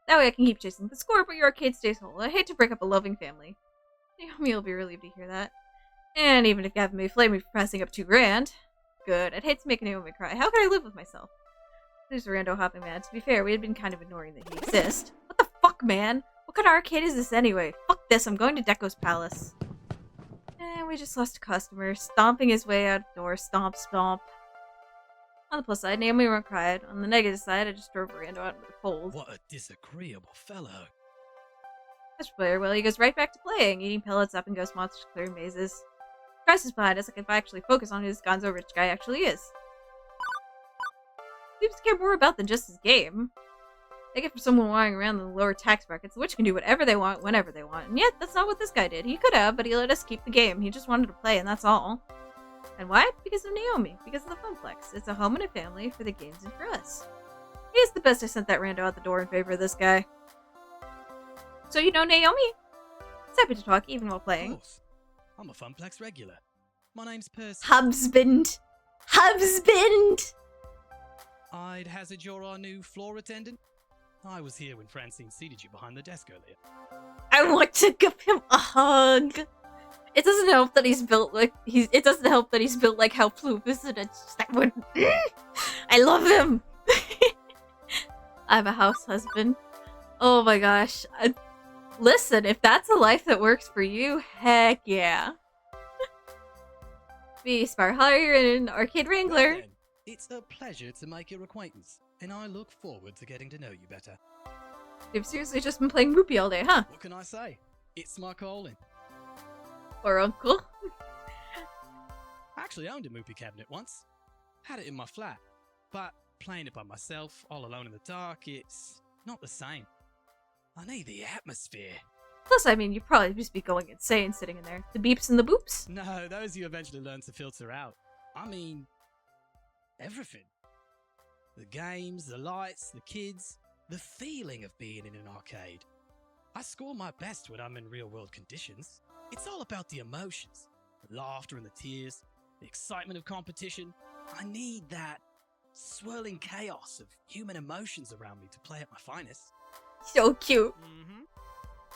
That way I can keep chasing the score, but your arcade stays whole. I hate to break up a loving family. Naomi will be relieved to hear that. And even if Gavin may flame me for passing up $2,000. Good. I'd hate to make Naomi cry. How could I live with myself? There's a rando hopping man. To be fair, we had been kind of ignoring that he exists. What the fuck, man? What kind of arcade is this anyway? Fuck this, I'm going to Deco's Palace. And we just lost a customer, stomping his way out the door. Stomp, stomp. On the plus side, Naomi won't cry. On the negative side, I just drove Rando out into the cold. What a disagreeable fellow. That's player. Well, he goes right back to playing, eating pellets, up and ghost monsters, clearing mazes. Christ is behind us, like if I actually focus on who this gonzo rich guy actually is. He seems to care more about than just his game. Take it from someone wandering around in the lower tax brackets, the witch can do whatever they want, whenever they want. And yet, that's not what this guy did. He could have, but he let us keep the game. He just wanted to play, and that's all. And why? Because of Naomi. Because of the Funplex. It's a home and a family for the games and for us. He's the best I sent that rando out the door in favor of this guy. So you know Naomi? He's happy to talk, even while playing. Of course. I'm a Funplex regular. My name's Percy. Husband! Husband! I'd hazard you're our new floor attendant. I was here when Francine seated you behind the desk earlier. I want to give him a hug. It doesn't help that he's built like It doesn't help that he's built like how Ploop is, and it's just that would. I love him. I'm a house husband. Oh my gosh! Listen, if that's a life that works for you, heck yeah. Be Spire Hire and Arcade Wrangler. Well then, it's a pleasure to make your acquaintance, and I look forward to getting to know you better. You've seriously just been playing Whoopie all day, huh? What can I say? It's my calling. Or uncle. I actually owned a Moopy cabinet once. Had it in my flat. But playing it by myself, all alone in the dark, it's not the same. I need the atmosphere. Plus, I mean, you'd probably just be going insane sitting in there. The beeps and the boops? No, those you eventually learn to filter out. I mean, everything. The games, the lights, the kids, the feeling of being in an arcade. I score my best when I'm in real-world conditions. It's all about the emotions, the laughter and the tears, the excitement of competition. I need that swirling chaos of human emotions around me to play at my finest. So cute. Mm-hmm.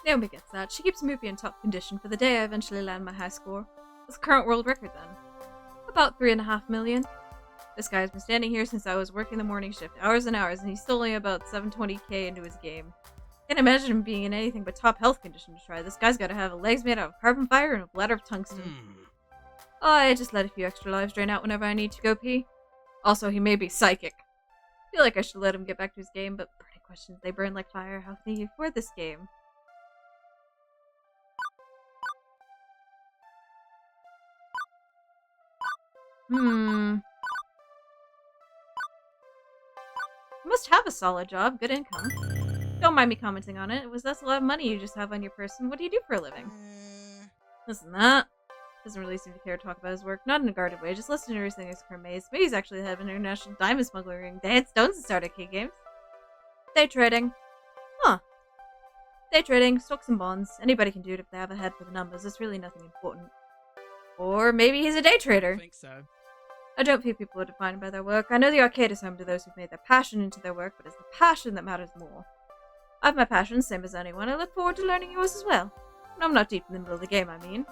Naomi gets that. She keeps Moopy in top condition for the day I eventually land my high score. What's the current world record then? About 3.5 million. This guy's been standing here since I was working the morning shift, hours and hours, and he's still only about 720k into his game. Can't imagine him being in anything but top health condition to try. This guy's gotta have legs made out of carbon fiber and a bladder of tungsten. Oh, I just let a few extra lives drain out whenever I need to go pee. Also, he may be psychic. I feel like I should let him get back to his game, but burning questions, they burn like fire. How can you afford this game? You must have a solid job, good income. Don't mind me commenting on it. That's a lot of money you just have on your person. What do you do for a living? Listen, that doesn't really seem to care to talk about his work. Not in a guarded way, just listen to everything as Kermaze. Maybe he's actually the head of an international diamond smuggler ring. They had stones to start arcade games. Day trading. Huh. Day trading, stocks and bonds. Anybody can do it if they have a head for the numbers. It's really nothing important. Or maybe he's a day trader. I think so. I don't think people are defined by their work. I know the arcade is home to those who've made their passion into their work, but it's the passion that matters more. I have my passion, same as anyone. I look forward to learning yours as well. And I'm not deep in the middle of the game, I mean.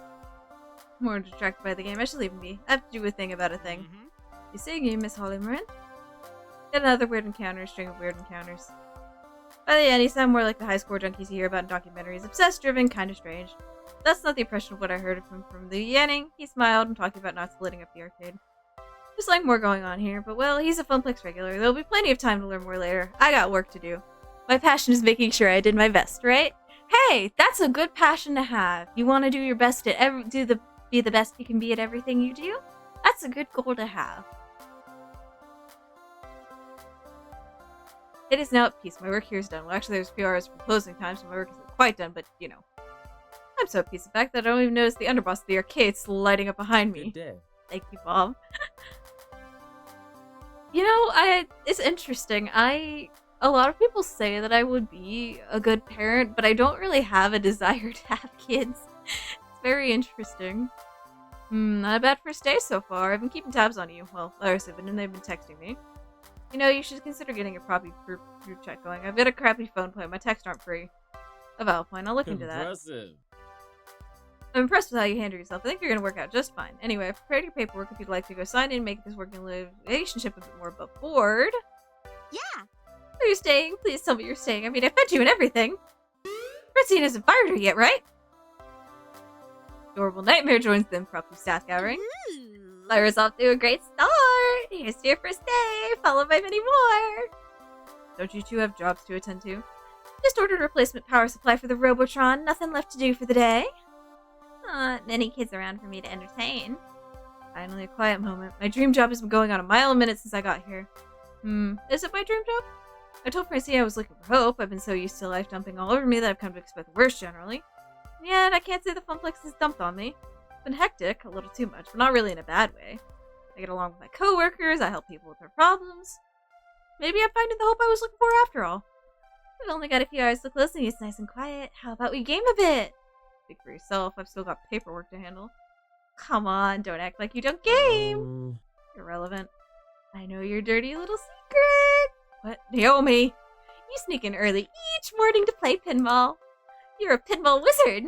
More distracted by the game, I should leave him be. I have to do a thing about a thing. You saying you miss Holly Marin? Yet another weird encounter, a string of weird encounters. By the end, he sounded more like the high score junkies you hear about in documentaries. Obsessed, driven, kind of strange. That's not the impression of what I heard of him from the beginning. He smiled and talking about not splitting up the arcade. There's like more going on here, but well, he's a Funplex regular. There'll be plenty of time to learn more later. I got work to do. My passion is making sure I did my best, right? Hey, that's a good passion to have. You want to do your best at be the best you can be at everything you do? That's a good goal to have. It is now at peace. My work here is done. Well, actually, there's a few hours for closing time, so my work isn't quite done, but, you know. I'm so at peace, in fact, that I don't even notice the underboss of the arcade lighting up behind me. Good day. Thank you, Bob. It's interesting. A lot of people say that I would be a good parent, but I don't really have a desire to have kids. It's very interesting. Not a bad first day so far. I've been keeping tabs on you. Well, others have been, and they've been texting me. You should consider getting a proper group chat going. I've got a crappy phone plan. My texts aren't free. A valid point. I'll look into that. Impressive. I'm impressed with how you handle yourself. I think you're going to work out just fine. Anyway, I've prepared your paperwork if you'd like to go sign in and make this working relationship a bit more above board. Yeah. Are you staying? Please tell me you're staying. I mean, I fed you and everything. Francine hasn't fired her yet, right? Adorable Nightmare joins the impromptu staff gathering. Lyra's off to a great start. Here's to your first day, followed by many more. Don't you two have jobs to attend to? Just ordered a replacement power supply for the Robotron. Nothing left to do for the day. Not many kids around for me to entertain. Finally, a quiet moment. My dream job has been going on a mile a minute since I got here. Is it my dream job? I told Percy I was looking for hope. I've been so used to life dumping all over me that I've come to expect the worst generally. And yet, I can't say the Funplex has dumped on me. It's been hectic, a little too much, but not really in a bad way. I get along with my coworkers, I help people with their problems. Maybe I'm finding the hope I was looking for after all. We've only got a few hours to close and it's nice and quiet. How about we game a bit? Speak for yourself, I've still got paperwork to handle. Come on, don't act like you don't game! Irrelevant. I know your dirty little secret! What? Naomi! You sneak in early each morning to play pinball. You're a pinball wizard!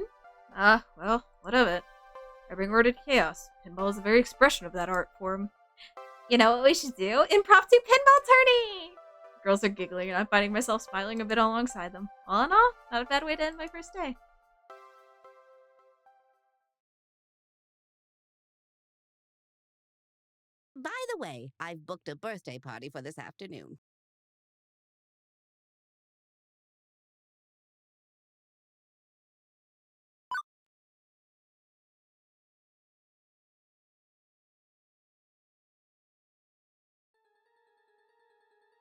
Well, what of it? I bring order to chaos. Pinball is the very expression of that art form. You know what we should do? Impromptu pinball tourney! Girls are giggling and I'm finding myself smiling a bit alongside them. All in all, not a bad way to end my first day. By the way, I've booked a birthday party for this afternoon.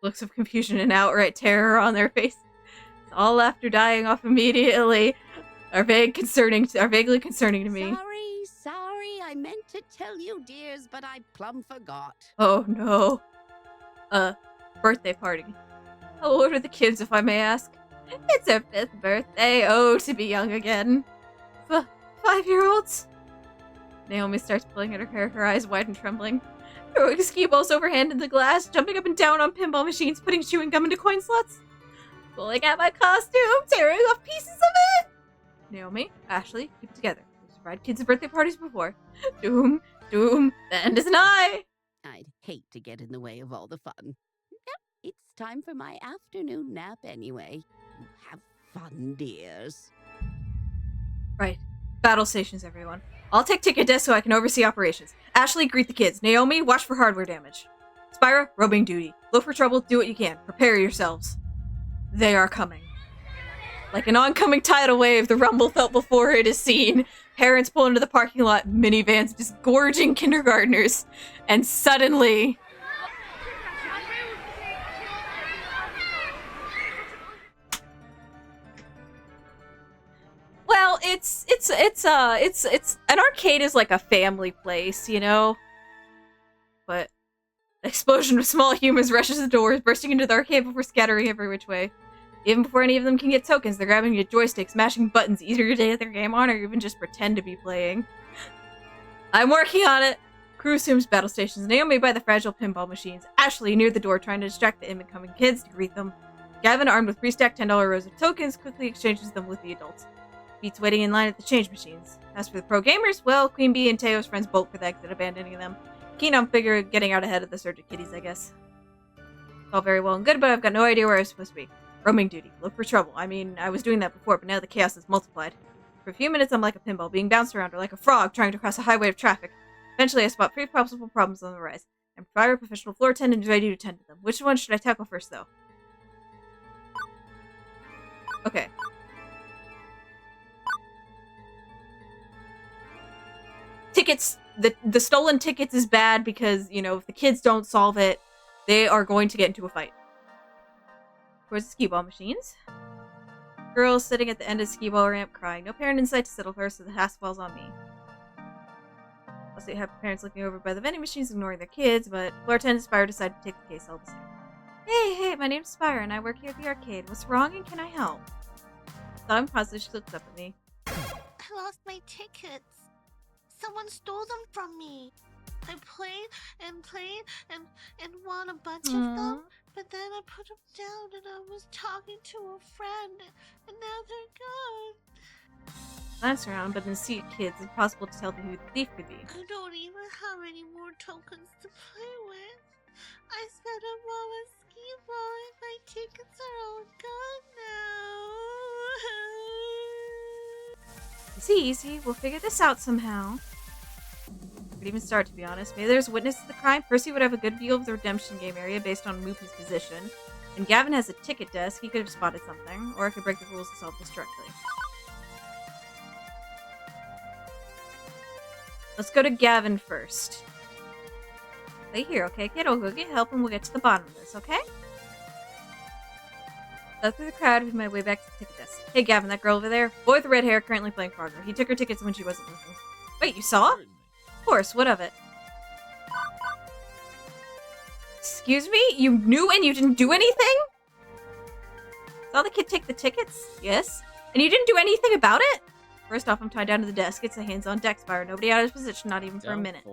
Looks of confusion and outright terror on their face. All laughter dying off immediately are vaguely concerning to me. Sorry, I meant to tell you, dears, but I plumb forgot. Oh no. Birthday party. How old are the kids, if I may ask? It's her 5th birthday. Oh, to be young again. 5-year-olds? Naomi starts pulling at her hair, her eyes wide and trembling. Throwing ski balls overhand in the glass, jumping up and down on pinball machines, putting chewing gum into coin slots. Pulling at my costume, tearing off pieces of it! Naomi, Ashley, keep it together. We've survived kids' birthday parties before. Doom, the end is nigh! I'd hate to get in the way of all the fun. Yep, it's time for my afternoon nap anyway. Have fun, dears. Right. Battle stations, everyone. I'll take ticket desk so I can oversee operations. Ashley, greet the kids. Naomi, watch for hardware damage. Spyra, roaming duty. Look for trouble, do what you can. Prepare yourselves. They are coming. Like an oncoming tidal wave, the rumble felt before it is seen. Parents pull into the parking lot, minivans disgorging kindergartners. And suddenly... Well, it's an arcade is like a family place, you know? But an explosion of small humans rushes the doors, bursting into the arcade before scattering every which way. Even before any of them can get tokens, they're grabbing a joystick, smashing buttons, eager to get their game on or even just pretend to be playing. I'm working on it! Crew assumes battle stations. Naomi by the fragile pinball machines. Ashley near the door trying to distract the incoming kids to greet them. Gavin, armed with pre-stacked $10 rows of tokens, quickly exchanges them with the adults. Beats waiting in line at the change machines. As for the pro gamers, well, Queen Bee and Teo's friends bolt for the exit, abandoning them. Keen on getting out ahead of the surge of kitties, I guess. All very well and good, but I've got no idea where I'm supposed to be. Roaming duty. Look for trouble. I mean, I was doing that before, but now the chaos has multiplied. For a few minutes, I'm like a pinball, being bounced around, or like a frog trying to cross a highway of traffic. Eventually, I spot 3 possible problems on the rise. I'm a professional floor attendant and ready to attend to them. Which one should I tackle first, though? Okay. Tickets. The stolen tickets is bad because, you know, if the kids don't solve it, they are going to get into a fight. Where's the skee ball machines? Girl sitting at the end of the skee ball ramp crying. No parent in sight to settle her, so the task falls on me. Also, you have parents looking over by the vending machines ignoring their kids, but Florton and Spire decide to take the case all the same. Hey, my name's Spire and I work here at the arcade. What's wrong and can I help? So I'm positive she looks up at me. I lost my tickets. Someone stole them from me. I played and won a bunch of them, but then I put them down and I was talking to a friend and now they're gone. Glance around, but in a sea of kids, it's impossible to tell who the thief could be. I don't even have any more tokens to play with. I spent them all on skee ball and my tickets are all gone now. Easy. We'll figure this out somehow. Could even start, to be honest. Maybe there's a witness to the crime. Percy would have a good view of the redemption game area based on Moopy's position. And Gavin has a ticket desk. He could have spotted something. Or I could break the rules and solve this directly. Let's go to Gavin first. Stay here, okay, kid? I'll go get help and we'll get to the bottom of this, okay? Go through the crowd with my way back to the ticket desk. Hey, Gavin, that girl over there? Boy with the red hair, currently playing Fargo. He took her tickets when she wasn't looking. Wait, you saw? Certainly. Of course, what of it? Excuse me? You knew and you didn't do anything? Saw the kid take the tickets? Yes. And you didn't do anything about it? First off, I'm tied down to the desk. It's a hands-on deck Spire. Nobody out of his position, not even for a minute.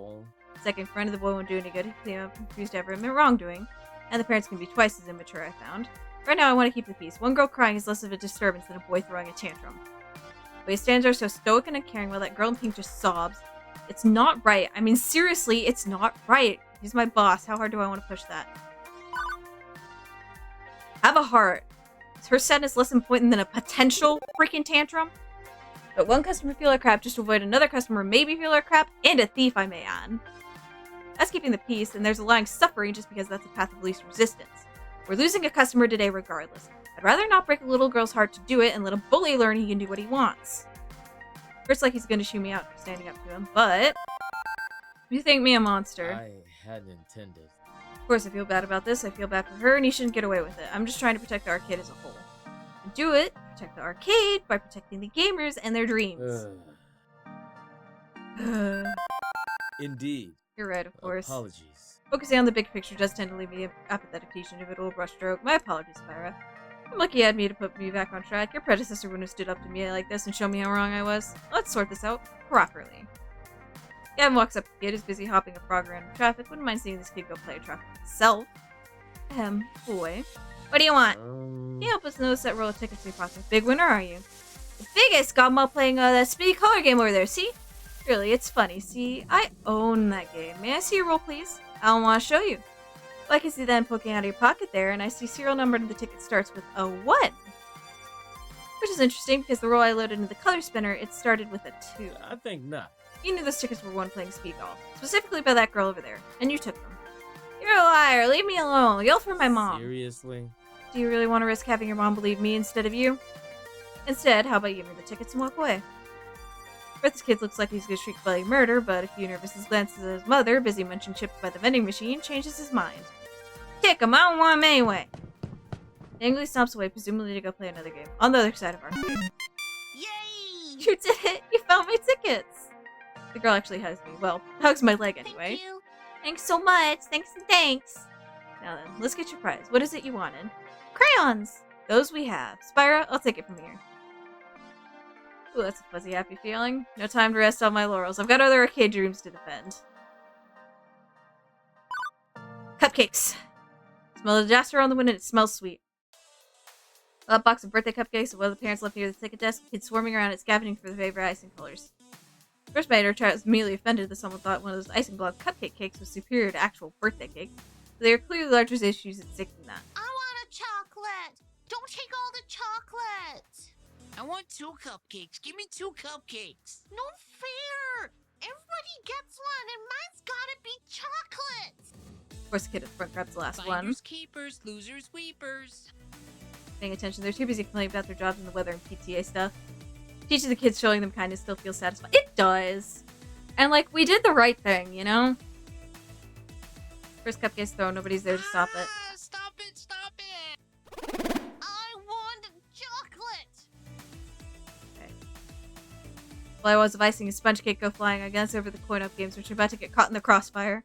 Second, friend of the boy won't do any good. He came up confused to ever admit wrongdoing. And the parents can be twice as immature, I found. Right now, I want to keep the peace. One girl crying is less of a disturbance than a boy throwing a tantrum. The way he stands there so stoic and uncaring while that girl in pink just sobs. It's not right. I mean, seriously, it's not right. He's my boss. How hard do I want to push that? Have a heart. Is her sadness less important than a potential freaking tantrum? But one customer feel like crap just to avoid another customer maybe feel like crap, and a thief, I may add. That's keeping the peace, and there's allowing suffering just because that's the path of least resistance. We're losing a customer today regardless. I'd rather not break a little girl's heart to do it and let a bully learn he can do what he wants. First, like he's gonna shoo me out for standing up to him, but... You think me a monster. I hadn't intended. Of course I feel bad about this, I feel bad for her, and he shouldn't get away with it. I'm just trying to protect the arcade as a whole. And do it, protect the arcade, by protecting the gamers and their dreams. Indeed. You're right, of course. Apologies. Focusing on the big picture does tend to leave me an apathetic to each individual brushstroke. My apologies, Spyra. I'm lucky you had me to put me back on track. Your predecessor wouldn't have stood up to me like this and shown me how wrong I was. Let's sort this out properly. Gavin walks up to the kid who's busy hopping a frog around in traffic. Wouldn't mind seeing this kid go play traffic himself. Boy. What do you want? Can you help us notice that roll of tickets in your pocket? Big winner, are you? The biggest! Got them all playing that speedy color game over there, see? Really, it's funny. See, I own that game. May I see your roll, please? I don't want to show you. Well, I can see that poking out of your pocket there, and I see serial number to the ticket starts with a 1. Which is interesting, because the roll I loaded into the color spinner, it started with a 2. I think not. You knew those tickets were one playing speed golf. Specifically by that girl over there. And you took them. You're a liar. Leave me alone. Yell for my mom. Seriously? Do you really want to risk having your mom believe me instead of you? Instead, how about you give me the tickets and walk away? This kid looks like he's gonna shriek bloody murder, but a few nervous glances at his mother, busy munching chips by the vending machine, changes his mind. Kick him, I don't want him anyway! Angrily stomps away, presumably to go play another game, on the other side of our arcade. Yay! You did it! You found my tickets! The girl actually hugs me. Well, hugs my leg anyway. Thank you. Thanks so much! Thanks and thanks! Now then, let's get your prize. What is it you wanted? Crayons! Those we have. Spyra, I'll take it from here. Ooh, that's a fuzzy, happy feeling. No time to rest on my laurels. I've got other arcade dreams to defend. Cupcakes. Smell the jasper on the wind and it smells sweet. A box of birthday cupcakes and one of the parents left near the ticket desk. Kids swarming around it, scavenging for the favorite icing colors. First bite, our child was immediately offended that someone thought one of those icing block cupcake cakes was superior to actual birthday cake. But there are clearly larger issues at stake than that. I want a chocolate! Don't take all the chocolate! I want 2 cupcakes. Give me 2 cupcakes. No fair! Everybody gets one, and mine's gotta be chocolate! Of course, the kid at the front grabs the last one. Finders keepers, losers weepers. Paying attention, they're too busy complaining about their jobs and the weather and PTA stuff. Teaching the kids, showing them kindness still feels satisfying. It does! And, like, we did the right thing, you know? First cupcake's thrown, nobody's there to stop it. Stop it, stop it! I want chocolate! While I was of icing a sponge cake go flying, I glance over the coin-op games, which are about to get caught in the crossfire.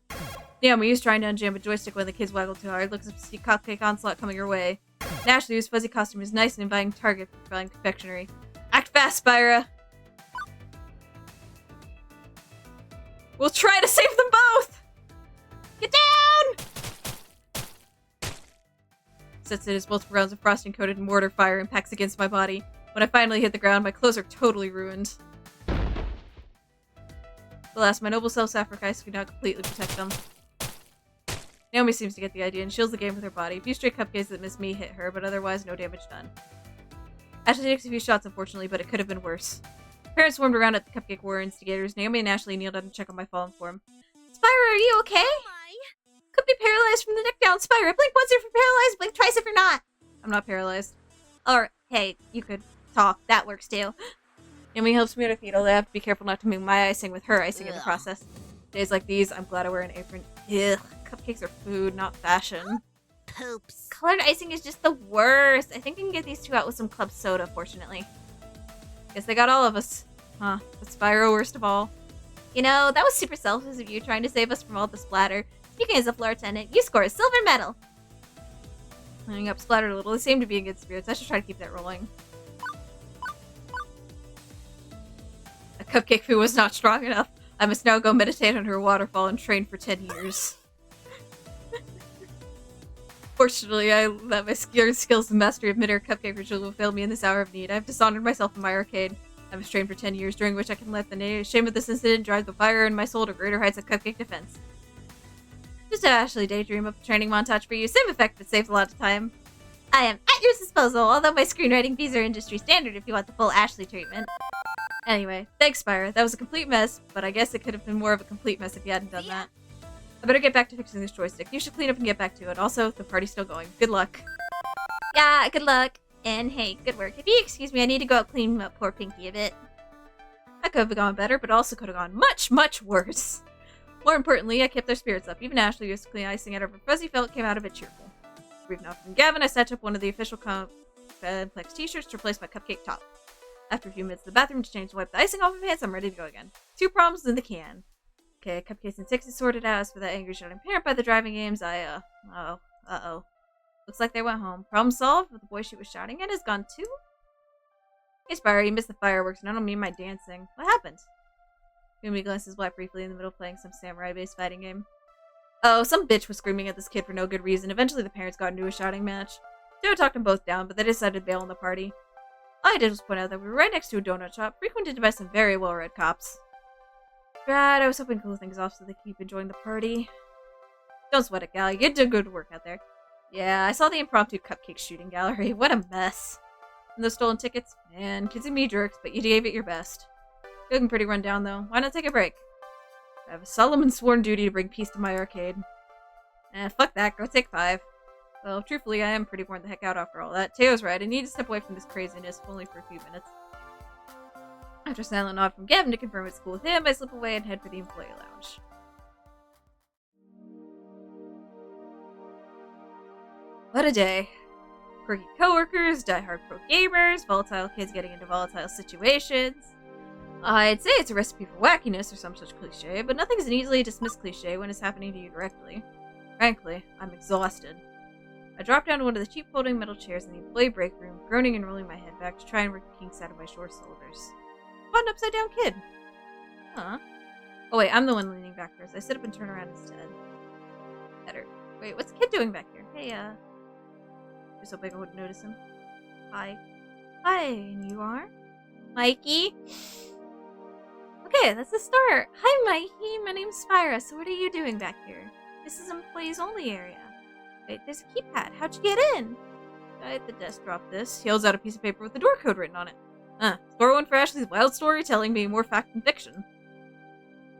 Naomi, who's trying to unjam a joystick when the kids waggle too hard, looks up to see Cupcake Onslaught coming her way. And Ashley, whose fuzzy costume is nice and inviting target for flying confectionery. Act fast, Spyra! We'll try to save them both! Get down! Sets it as multiple rounds of frosting coated in mortar fire impacts against my body. When I finally hit the ground, my clothes are totally ruined. Alas, my noble self-sacrifice could not completely protect them. Naomi seems to get the idea and shields the game with her body. A few stray cupcakes that miss me hit her, but otherwise no damage done. Ashley takes a few shots, unfortunately, but it could have been worse. Parents swarmed around at the Cupcake War instigators. Naomi and Ashley kneeled down to check on my fallen form. Spyra, are you okay? Could be paralyzed from the neck down. Spyra, blink once if you're paralyzed, blink twice if you're not. I'm not paralyzed. Or, hey, you could talk. That works too. Naomi helps me on her feet, although I have to be careful not to move my icing with her icing in the process. Days like these, I'm glad I wear an apron. Ugh, cupcakes are food, not fashion. Poops. Colored icing is just the worst. I think I can get these two out with some club soda, fortunately. Guess they got all of us. Huh, but Spyro worst of all. You know, that was super selfish of you trying to save us from all the splatter. Speaking as a floor attendant, you score a silver medal. Cleaning up splattered a little. They seem to be in good spirits. I should try to keep that rolling. A cupcake foo was not strong enough. I must now go meditate under a waterfall and train for 10 years. Fortunately, I let my skills and mastery of mid-air cupcake ritual will fail me in this hour of need. I have dishonored myself in my arcade. I was trained for 10 years, during which I can let the shame of this incident drive the fire in my soul to greater heights of cupcake defense. Just to actually daydream up a training montage for you. Same effect, but saves a lot of time. I am at your disposal, although my screenwriting fees are industry standard if you want the full Ashley treatment. Anyway, thanks, Spyra. That was a complete mess, but I guess it could have been more of a complete mess if you hadn't done that. I better get back to fixing this joystick. You should clean up and get back to it. Also, the party's still going. Good luck. Yeah, good luck. And hey, good work. If you excuse me, I need to go out clean up poor Pinky a bit. That could have gone better, but also could have gone much, much worse. More importantly, I kept their spirits up. Even Ashley, who used to clean icing out of her fuzzy felt, came out a bit cheerful. Brief note from Gavin, I set up one of the official Complex t-shirts to replace my cupcake top. After a few minutes in the bathroom to change and wipe the icing off my pants, I'm ready to go again. 2 problems in the can. Okay, cupcakes and 6 is sorted out. As for that angry shouting parent by the driving games, uh-oh. Looks like they went home. Problem solved, but the boy she was shouting at is gone too? Hey, Spyro, you missed the fireworks, and I don't mean my dancing. What happened? Yumi glances black briefly in the middle, playing some samurai-based fighting game. Oh, some bitch was screaming at this kid for no good reason. Eventually, the parents got into a shouting match. Joe talked them both down, but they decided to bail on the party. All I did was point out that we were right next to a donut shop, frequented by some very well-read cops. Right, I was hoping to cool things off so they keep enjoying the party. Don't sweat it, gal. You did good work out there. Yeah, I saw the impromptu cupcake shooting gallery. What a mess. And those stolen tickets? Man, kids and me jerks, but you gave it your best. Looking pretty run down, though. Why not take a break? I have a solemn and sworn duty to bring peace to my arcade. Fuck that. Go take 5. Well, truthfully, I am pretty worn the heck out after all that. Teo's right. I need to step away from this craziness, if only for a few minutes. After a silent nod from Gavin to confirm it's cool with him, I slip away and head for the employee lounge. What a day. Quirky coworkers, die-hard pro gamers, volatile kids getting into volatile situations. I'd say it's a recipe for wackiness or some such cliche, but nothing's an easily dismissed cliche when it's happening to you directly. Frankly, I'm exhausted. I drop down to one of the cheap folding metal chairs in the employee break room, groaning and rolling my head back to try and work the kinks out of my short shoulders. What an upside-down kid. Huh. Oh wait, I'm the one leaning back first. I sit up and turn around instead. Better. Wait, what's the kid doing back here? Hey, just hoping I wouldn't notice him. Hi. Hi, and you are? Mikey? Okay, that's the start. Hi, Mikey. My name's Spyra. So what are you doing back here? This is employees only area. Wait, there's a keypad. How'd you get in? Guy at the desk dropped this. He holds out a piece of paper with the door code written on it. Score 1 for Ashley's wild storytelling being more fact than fiction.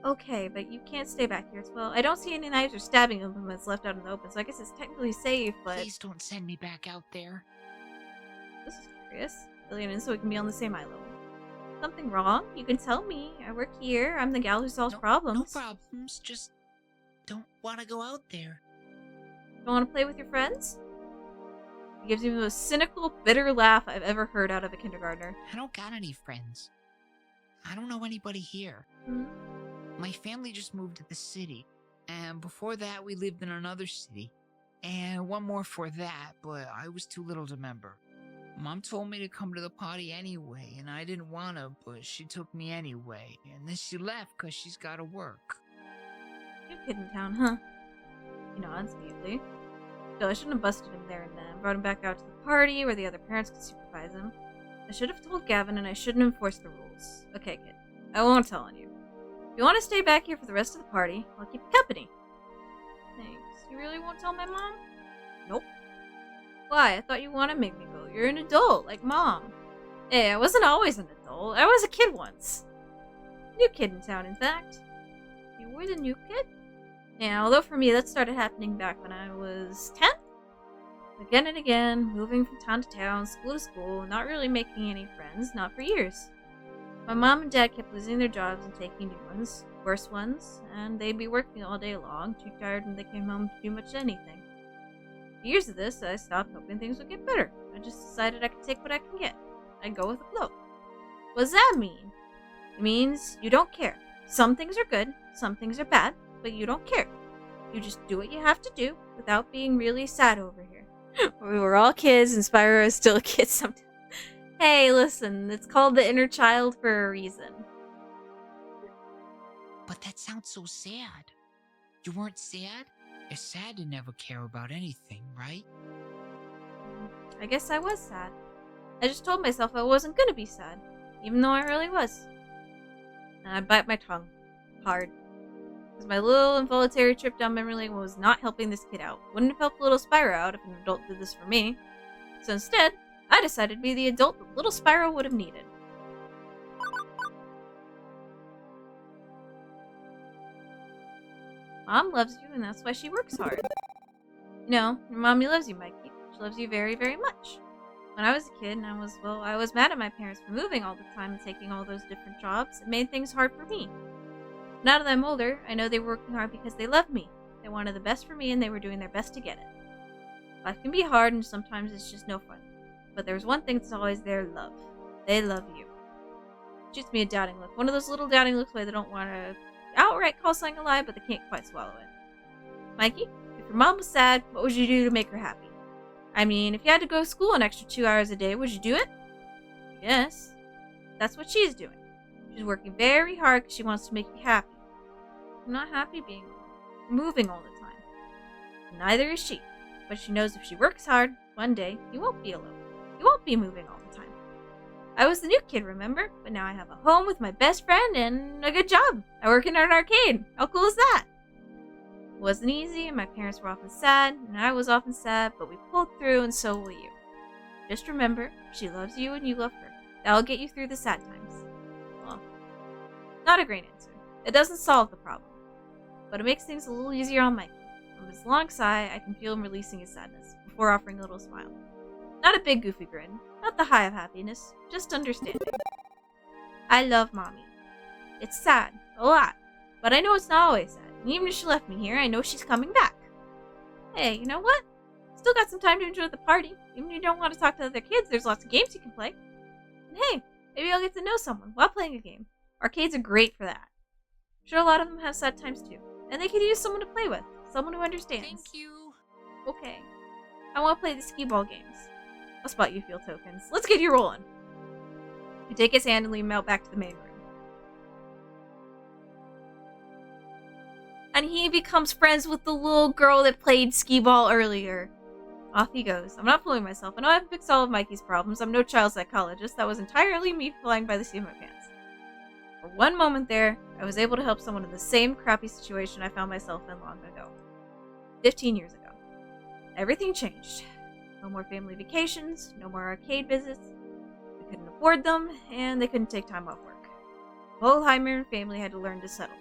Okay, but you can't stay back here as well. I don't see any knives or stabbing implements left out in the open, so I guess it's technically safe, but... Please don't send me back out there. This is curious. Billion in so we can be on the same eye level. Something wrong? You can tell me. I work here. I'm the gal who solves problems. No problems. Just don't want to go out there. Don't want to play with your friends? He gives me the most cynical, bitter laugh I've ever heard out of a kindergartner. I don't got any friends. I don't know anybody here. Hmm? My family just moved to the city, and before that we lived in another city, and one more for that, but I was too little to remember. Mom told me to come to the party anyway, and I didn't want to, but she took me anyway, and then she left because she's got to work. New kid in town, huh? He nods mutely. Still, I shouldn't have busted him there and then. Brought him back out to the party where the other parents could supervise him. I should have told Gavin, and I shouldn't have enforced the rules. Okay, kid. I won't tell on you. If you want to stay back here for the rest of the party, I'll keep you company. Thanks. You really won't tell my mom? Nope. Why? I thought you want to make me go. You're an adult, like Mom. Hey, I wasn't always an adult. I was a kid once. New kid in town, in fact. You were the new kid? Yeah, although for me that started happening back when I was 10. Again and again, moving from town to town, school to school, not really making any friends, not for years. My mom and dad kept losing their jobs and taking new ones, worse ones, and they'd be working all day long, too tired when they came home to do much anything. For years of this, I stopped hoping things would get better. I just decided I could take what I can get. I'd go with the flow. What does that mean? It means you don't care. Some things are good, some things are bad, but you don't care. You just do what you have to do without being really sad over here. We were all kids and Spyro is still a kid sometimes. Hey, listen, it's called the inner child for a reason. But that sounds so sad. You weren't sad? It's sad to never care about anything, right? I guess I was sad. I just told myself I wasn't gonna be sad, even though I really was. And I bite my tongue. Hard. Because my little involuntary trip down memory lane was not helping this kid out. Wouldn't have helped little Spyro out if an adult did this for me. So instead, I decided to be the adult that little Spyro would have needed. Mom loves you, and that's why she works hard. You know, your mommy loves you, Mikey. She loves you very, very much. When I was a kid, and I was mad at my parents for moving all the time and taking all those different jobs. It made things hard for me. Now that I'm older, I know they were working hard because they love me. They wanted the best for me, and they were doing their best to get it. Life can be hard, and sometimes it's just no fun. But there's one thing that's always there, love. They love you. Shoots me a doubting look. One of those little doubting looks where they don't want to outright call something a lie, but they can't quite swallow it. Mikey, if your mom was sad, what would you do to make her happy? I mean, if you had to go to school an extra 2 hours a day, would you do it? Yes. That's what she's doing. She's working very hard because she wants to make you happy. I'm not happy being moving all the time. Neither is she. But she knows if she works hard, one day, you won't be alone. You won't be moving all the time. I was the new kid, remember? But now I have a home with my best friend and a good job. I work in an arcade. How cool is that? It wasn't easy, and my parents were often sad, and I was often sad, but we pulled through, and so will you. Just remember, she loves you and you love her. That'll get you through the sad times. Well, not a great answer. It doesn't solve the problem, but it makes things a little easier on Mikey. From his long sigh, I can feel him releasing his sadness, before offering a little smile. Not a big goofy grin, not the high of happiness, just understanding. I love Mommy. It's sad, a lot, but I know it's not always sad. And even if she left me here, I know she's coming back. Hey, you know what? Still got some time to enjoy the party. Even if you don't want to talk to other kids, there's lots of games you can play. And hey, maybe I'll get to know someone while playing a game. Arcades are great for that. I'm sure a lot of them have sad times too. And they could use someone to play with. Someone who understands. Thank you. Okay. I want to play the skee ball games. I'll spot you field tokens. Let's get you rolling. I take his hand and lead him out back to the main room. And he becomes friends with the little girl that played skee ball earlier. Off he goes. I'm not fooling myself. I know I haven't fixed all of Mikey's problems. I'm no child psychologist. That was entirely me flying by the seat of my pants. For one moment there, I was able to help someone in the same crappy situation I found myself in long ago. 15 years ago. Everything changed. No more family vacations, no more arcade visits. We couldn't afford them, and they couldn't take time off work. The whole Heimer family had to learn to settle.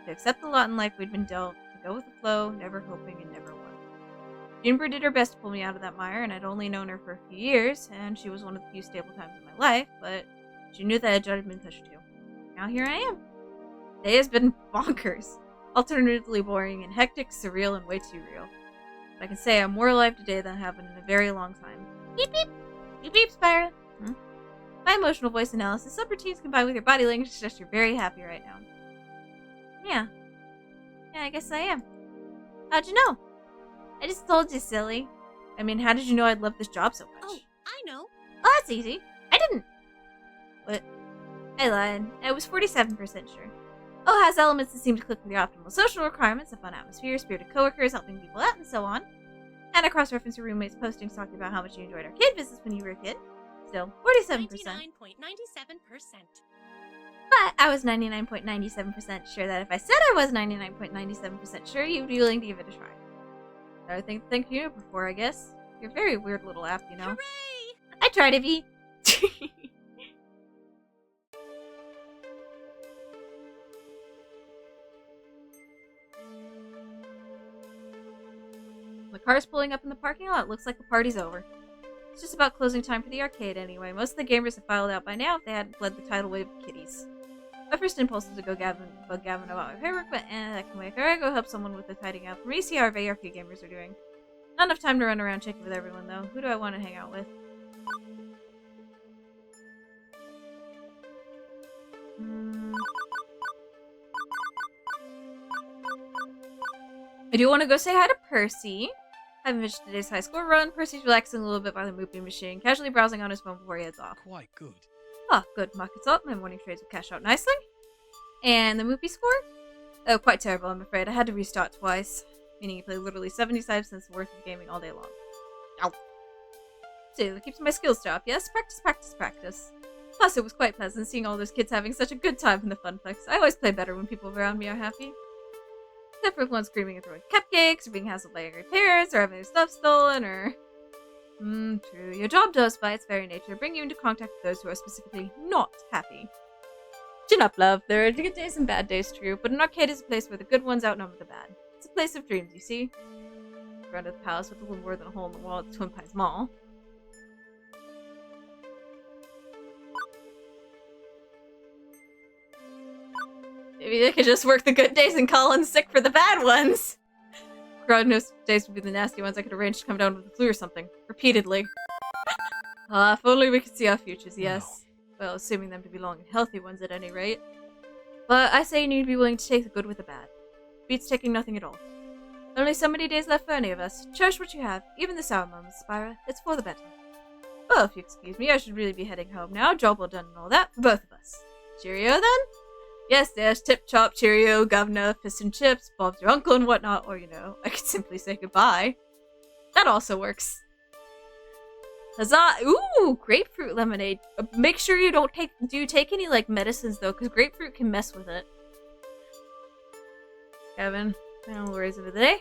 To accept the lot in life we'd been dealt, to go with the flow, never hoping and never won. Juniper did her best to pull me out of that mire, and I'd only known her for a few years, and she was one of the few stable times in my life, but she knew that edge I'd been pushed to. Now here I am. The day has been bonkers. Alternatively boring and hectic, surreal, and way too real. But I can say I'm more alive today than I have been in a very long time. Beep beep! Beep beep, Spyro! My emotional voice analysis, subroutines combined with your body language suggests you're very happy right now. Yeah. Yeah, I guess I am. How'd you know? I just told you, silly. I mean, how did you know I'd love this job so much? Oh, I know. Oh, that's easy. I didn't. What? I lied. I was 47% sure. Oh, has elements that seem to click with your optimal social requirements, a fun atmosphere, spirited coworkers, helping people out, and so on. And I cross-reference your roommate's postings talking about how much you enjoyed arcade visits when you were a kid. Still, 47%. 99.97%. But I was 99.97% sure that if I said I was 99.97% sure, you'd be willing to give it a try. I would thank you before, I guess. You're a very weird little app, you know. Hooray! I try to be. The car's pulling up in the parking lot. Looks like the party's over. It's just about closing time for the arcade anyway. Most of the gamers have filed out by now if they hadn't fled the tidal wave of kitties. My first impulse was to go bug Gavin about my paperwork, but that can wait. I go help someone with the tidying up. From me, see how our ARP gamers are doing. Not enough time to run around checking with everyone, though. Who do I want to hang out with? I do want to go say hi to Percy. I haven't finished today's high school run. Percy's relaxing a little bit by the movie machine, casually browsing on his phone before he heads off. Quite good. Ah, good. Market's up. My morning trades will cash out nicely. And the movie score? Oh, quite terrible, I'm afraid. I had to restart twice. Meaning you play literally 75 cents worth of gaming all day long. Ow. So, that keeps my skills sharp, yes? Practice, practice, practice. Plus, it was quite pleasant seeing all those kids having such a good time in the Funplex. I always play better when people around me are happy. Except for one screaming and throwing cupcakes, or being hassled by angry parents, or having their stuff stolen, or... true. Your job does, by its very nature, bring you into contact with those who are specifically not happy. Chin up, love. There are good days and bad days, true, but an arcade is a place where the good ones outnumber the bad. It's a place of dreams, you see? Surrounded the palace with a little more than a hole in the wall at the Twin Pines Mall. Maybe they could just work the good days and call in sick for the bad ones. God knows days would be the nasty ones. I could arrange to come down with the flu or something. Repeatedly. If only we could see our futures, yes. No. Well, assuming them to be long and healthy ones at any rate. But I say you need to be willing to take the good with the bad. Beats taking nothing at all. Only so many days left for any of us. Cherish what you have, even the sour moments, Spyra. It's for the better. Well, if you excuse me, I should really be heading home now. Job well done and all that, for both of us. Cheerio, then? Yes, there's Tip Top, Cheerio, Governor, Fish and Chips, Bob's your uncle and whatnot, or, you know, I could simply say goodbye. That also works. Huzzah! Ooh, grapefruit lemonade. Make sure you don't take any, like, medicines, though, because grapefruit can mess with it. Kevin, final words of the day.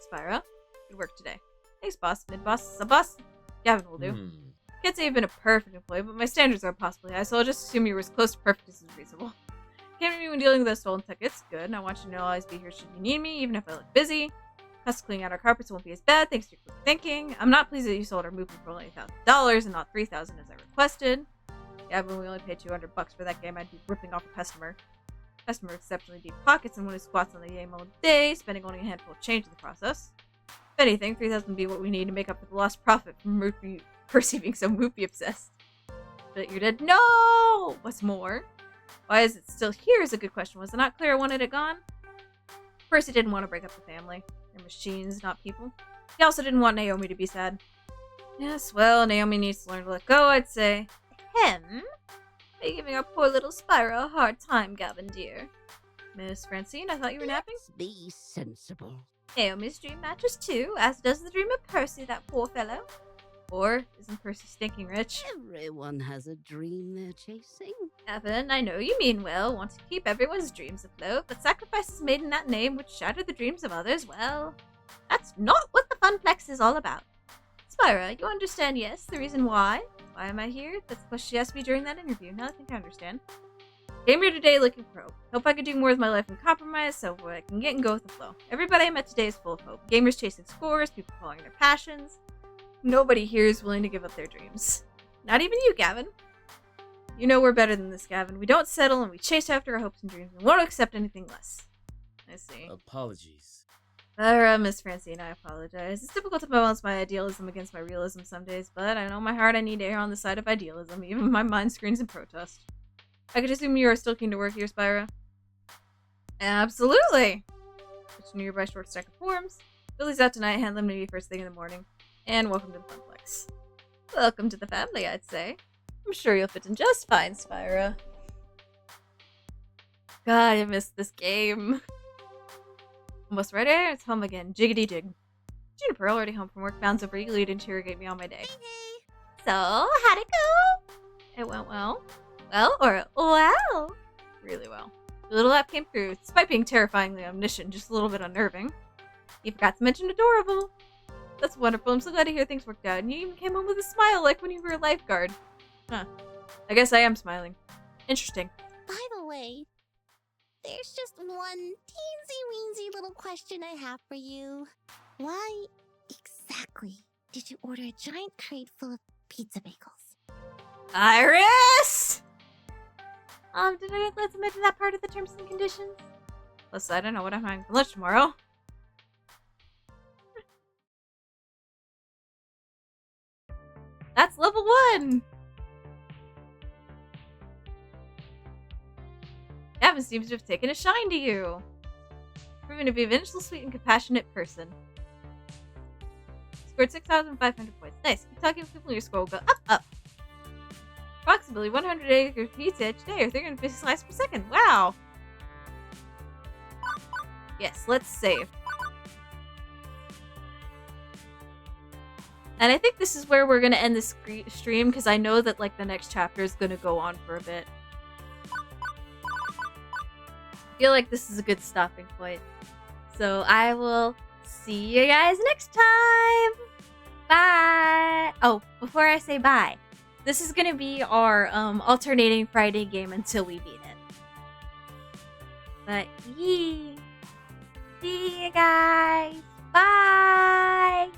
Spyra, good work today. Thanks, boss. Mid-boss, sub-boss. Gavin will do. Can't say you've been a perfect employee, but my standards are possibly high, so I'll just assume you're as close to perfect as is reasonable. Can't be when dealing with those stolen tickets. Good, and I want you to know I'll always be here should you need me, even if I look busy. Us cleaning out our carpets won't be as bad, thanks to your quick thinking. I'm not pleased that you sold our movie for only $1,000 and not $3,000 as I requested. Yeah, but we only paid $200 for that game, I'd be ripping off a customer. Customer with exceptionally deep pockets and one who squats on the game all day, spending only a handful of change in the process. If anything, $3,000 would be what we need to make up for the lost profit from Percy being so movie obsessed. But you're dead. No! What's more? Why is it still here is a good question. Was it not clear I wanted it gone? Percy didn't want to break up the family. They're machines, not people. He also didn't want Naomi to be sad. Yes, well, Naomi needs to learn to let go, I'd say. Ahem. Are you giving our poor little Spyra a hard time, Gavin, dear? Miss Francine, I thought you were napping? Be sensible. Naomi's dream matches too, as does the dream of Percy, that poor fellow. Or isn't Percy stinking rich? Everyone has a dream they're chasing. Evan, I know you mean well, want to keep everyone's dreams afloat, but sacrifices made in that name which shatter the dreams of others, well, that's not what the Funplex is all about. Spyra, you understand, yes, the reason why? Why am I here? That's the question she asked me during that interview. Now I think I understand. Came here today looking pro. Hope I could do more with my life than compromise, so I can get and go with the flow. Everybody I met today is full of hope. Gamers chasing scores, people following their passions. Nobody here is willing to give up their dreams. Not even you, Gavin. You know we're better than this, Gavin. We don't settle and we chase after our hopes and dreams and won't accept anything less. I see. Apologies. Miss Francine, I apologize. It's difficult to balance my idealism against my realism some days, but I know in my heart I need to err on the side of idealism, even when my mind screams in protest. I could assume you are still keen to work here, Spyra? Absolutely! It's a nearby short stack of forms. Billy's out tonight, hand them to me first thing in the morning. And welcome to the Funplex. Welcome to the family, I'd say. I'm sure you'll fit in just fine, Spyra. God, I missed this game. Almost ready? It's home again. Jiggity jig. Juniper, already home from work, bounds over eagerly to interrogate me all my day. So, how'd it go? It went well. Well, or well? Really well. The little app came through, despite being terrifyingly omniscient, just a little bit unnerving. You forgot to mention adorable. That's wonderful. I'm so glad to hear things worked out. And you even came home with a smile like when you were a lifeguard. Huh. I guess I am smiling. Interesting. By the way, there's just one teensy-weensy little question I have for you. Why exactly did you order a giant crate full of pizza bagels? Iris! Did I let's mention that part of the terms and conditions? Plus, I don't know what I'm having for lunch tomorrow. That's level 1! Gavin seems to have taken a shine to you. Proving to be a vengeful, sweet, and compassionate person. Scored 6,500 points. Nice. Keep talking with people, your score will go up, up. Approximately 100 acres of pizza each day, or 350 slices per second. Wow. Yes, let's save. And I think this is where we're going to end this stream, because I know that like the next chapter is going to go on for a bit. I feel like this is a good stopping point. So I will see you guys next time. Bye. Oh, before I say bye, this is going to be our alternating Friday game until we beat it. But see you guys. Bye.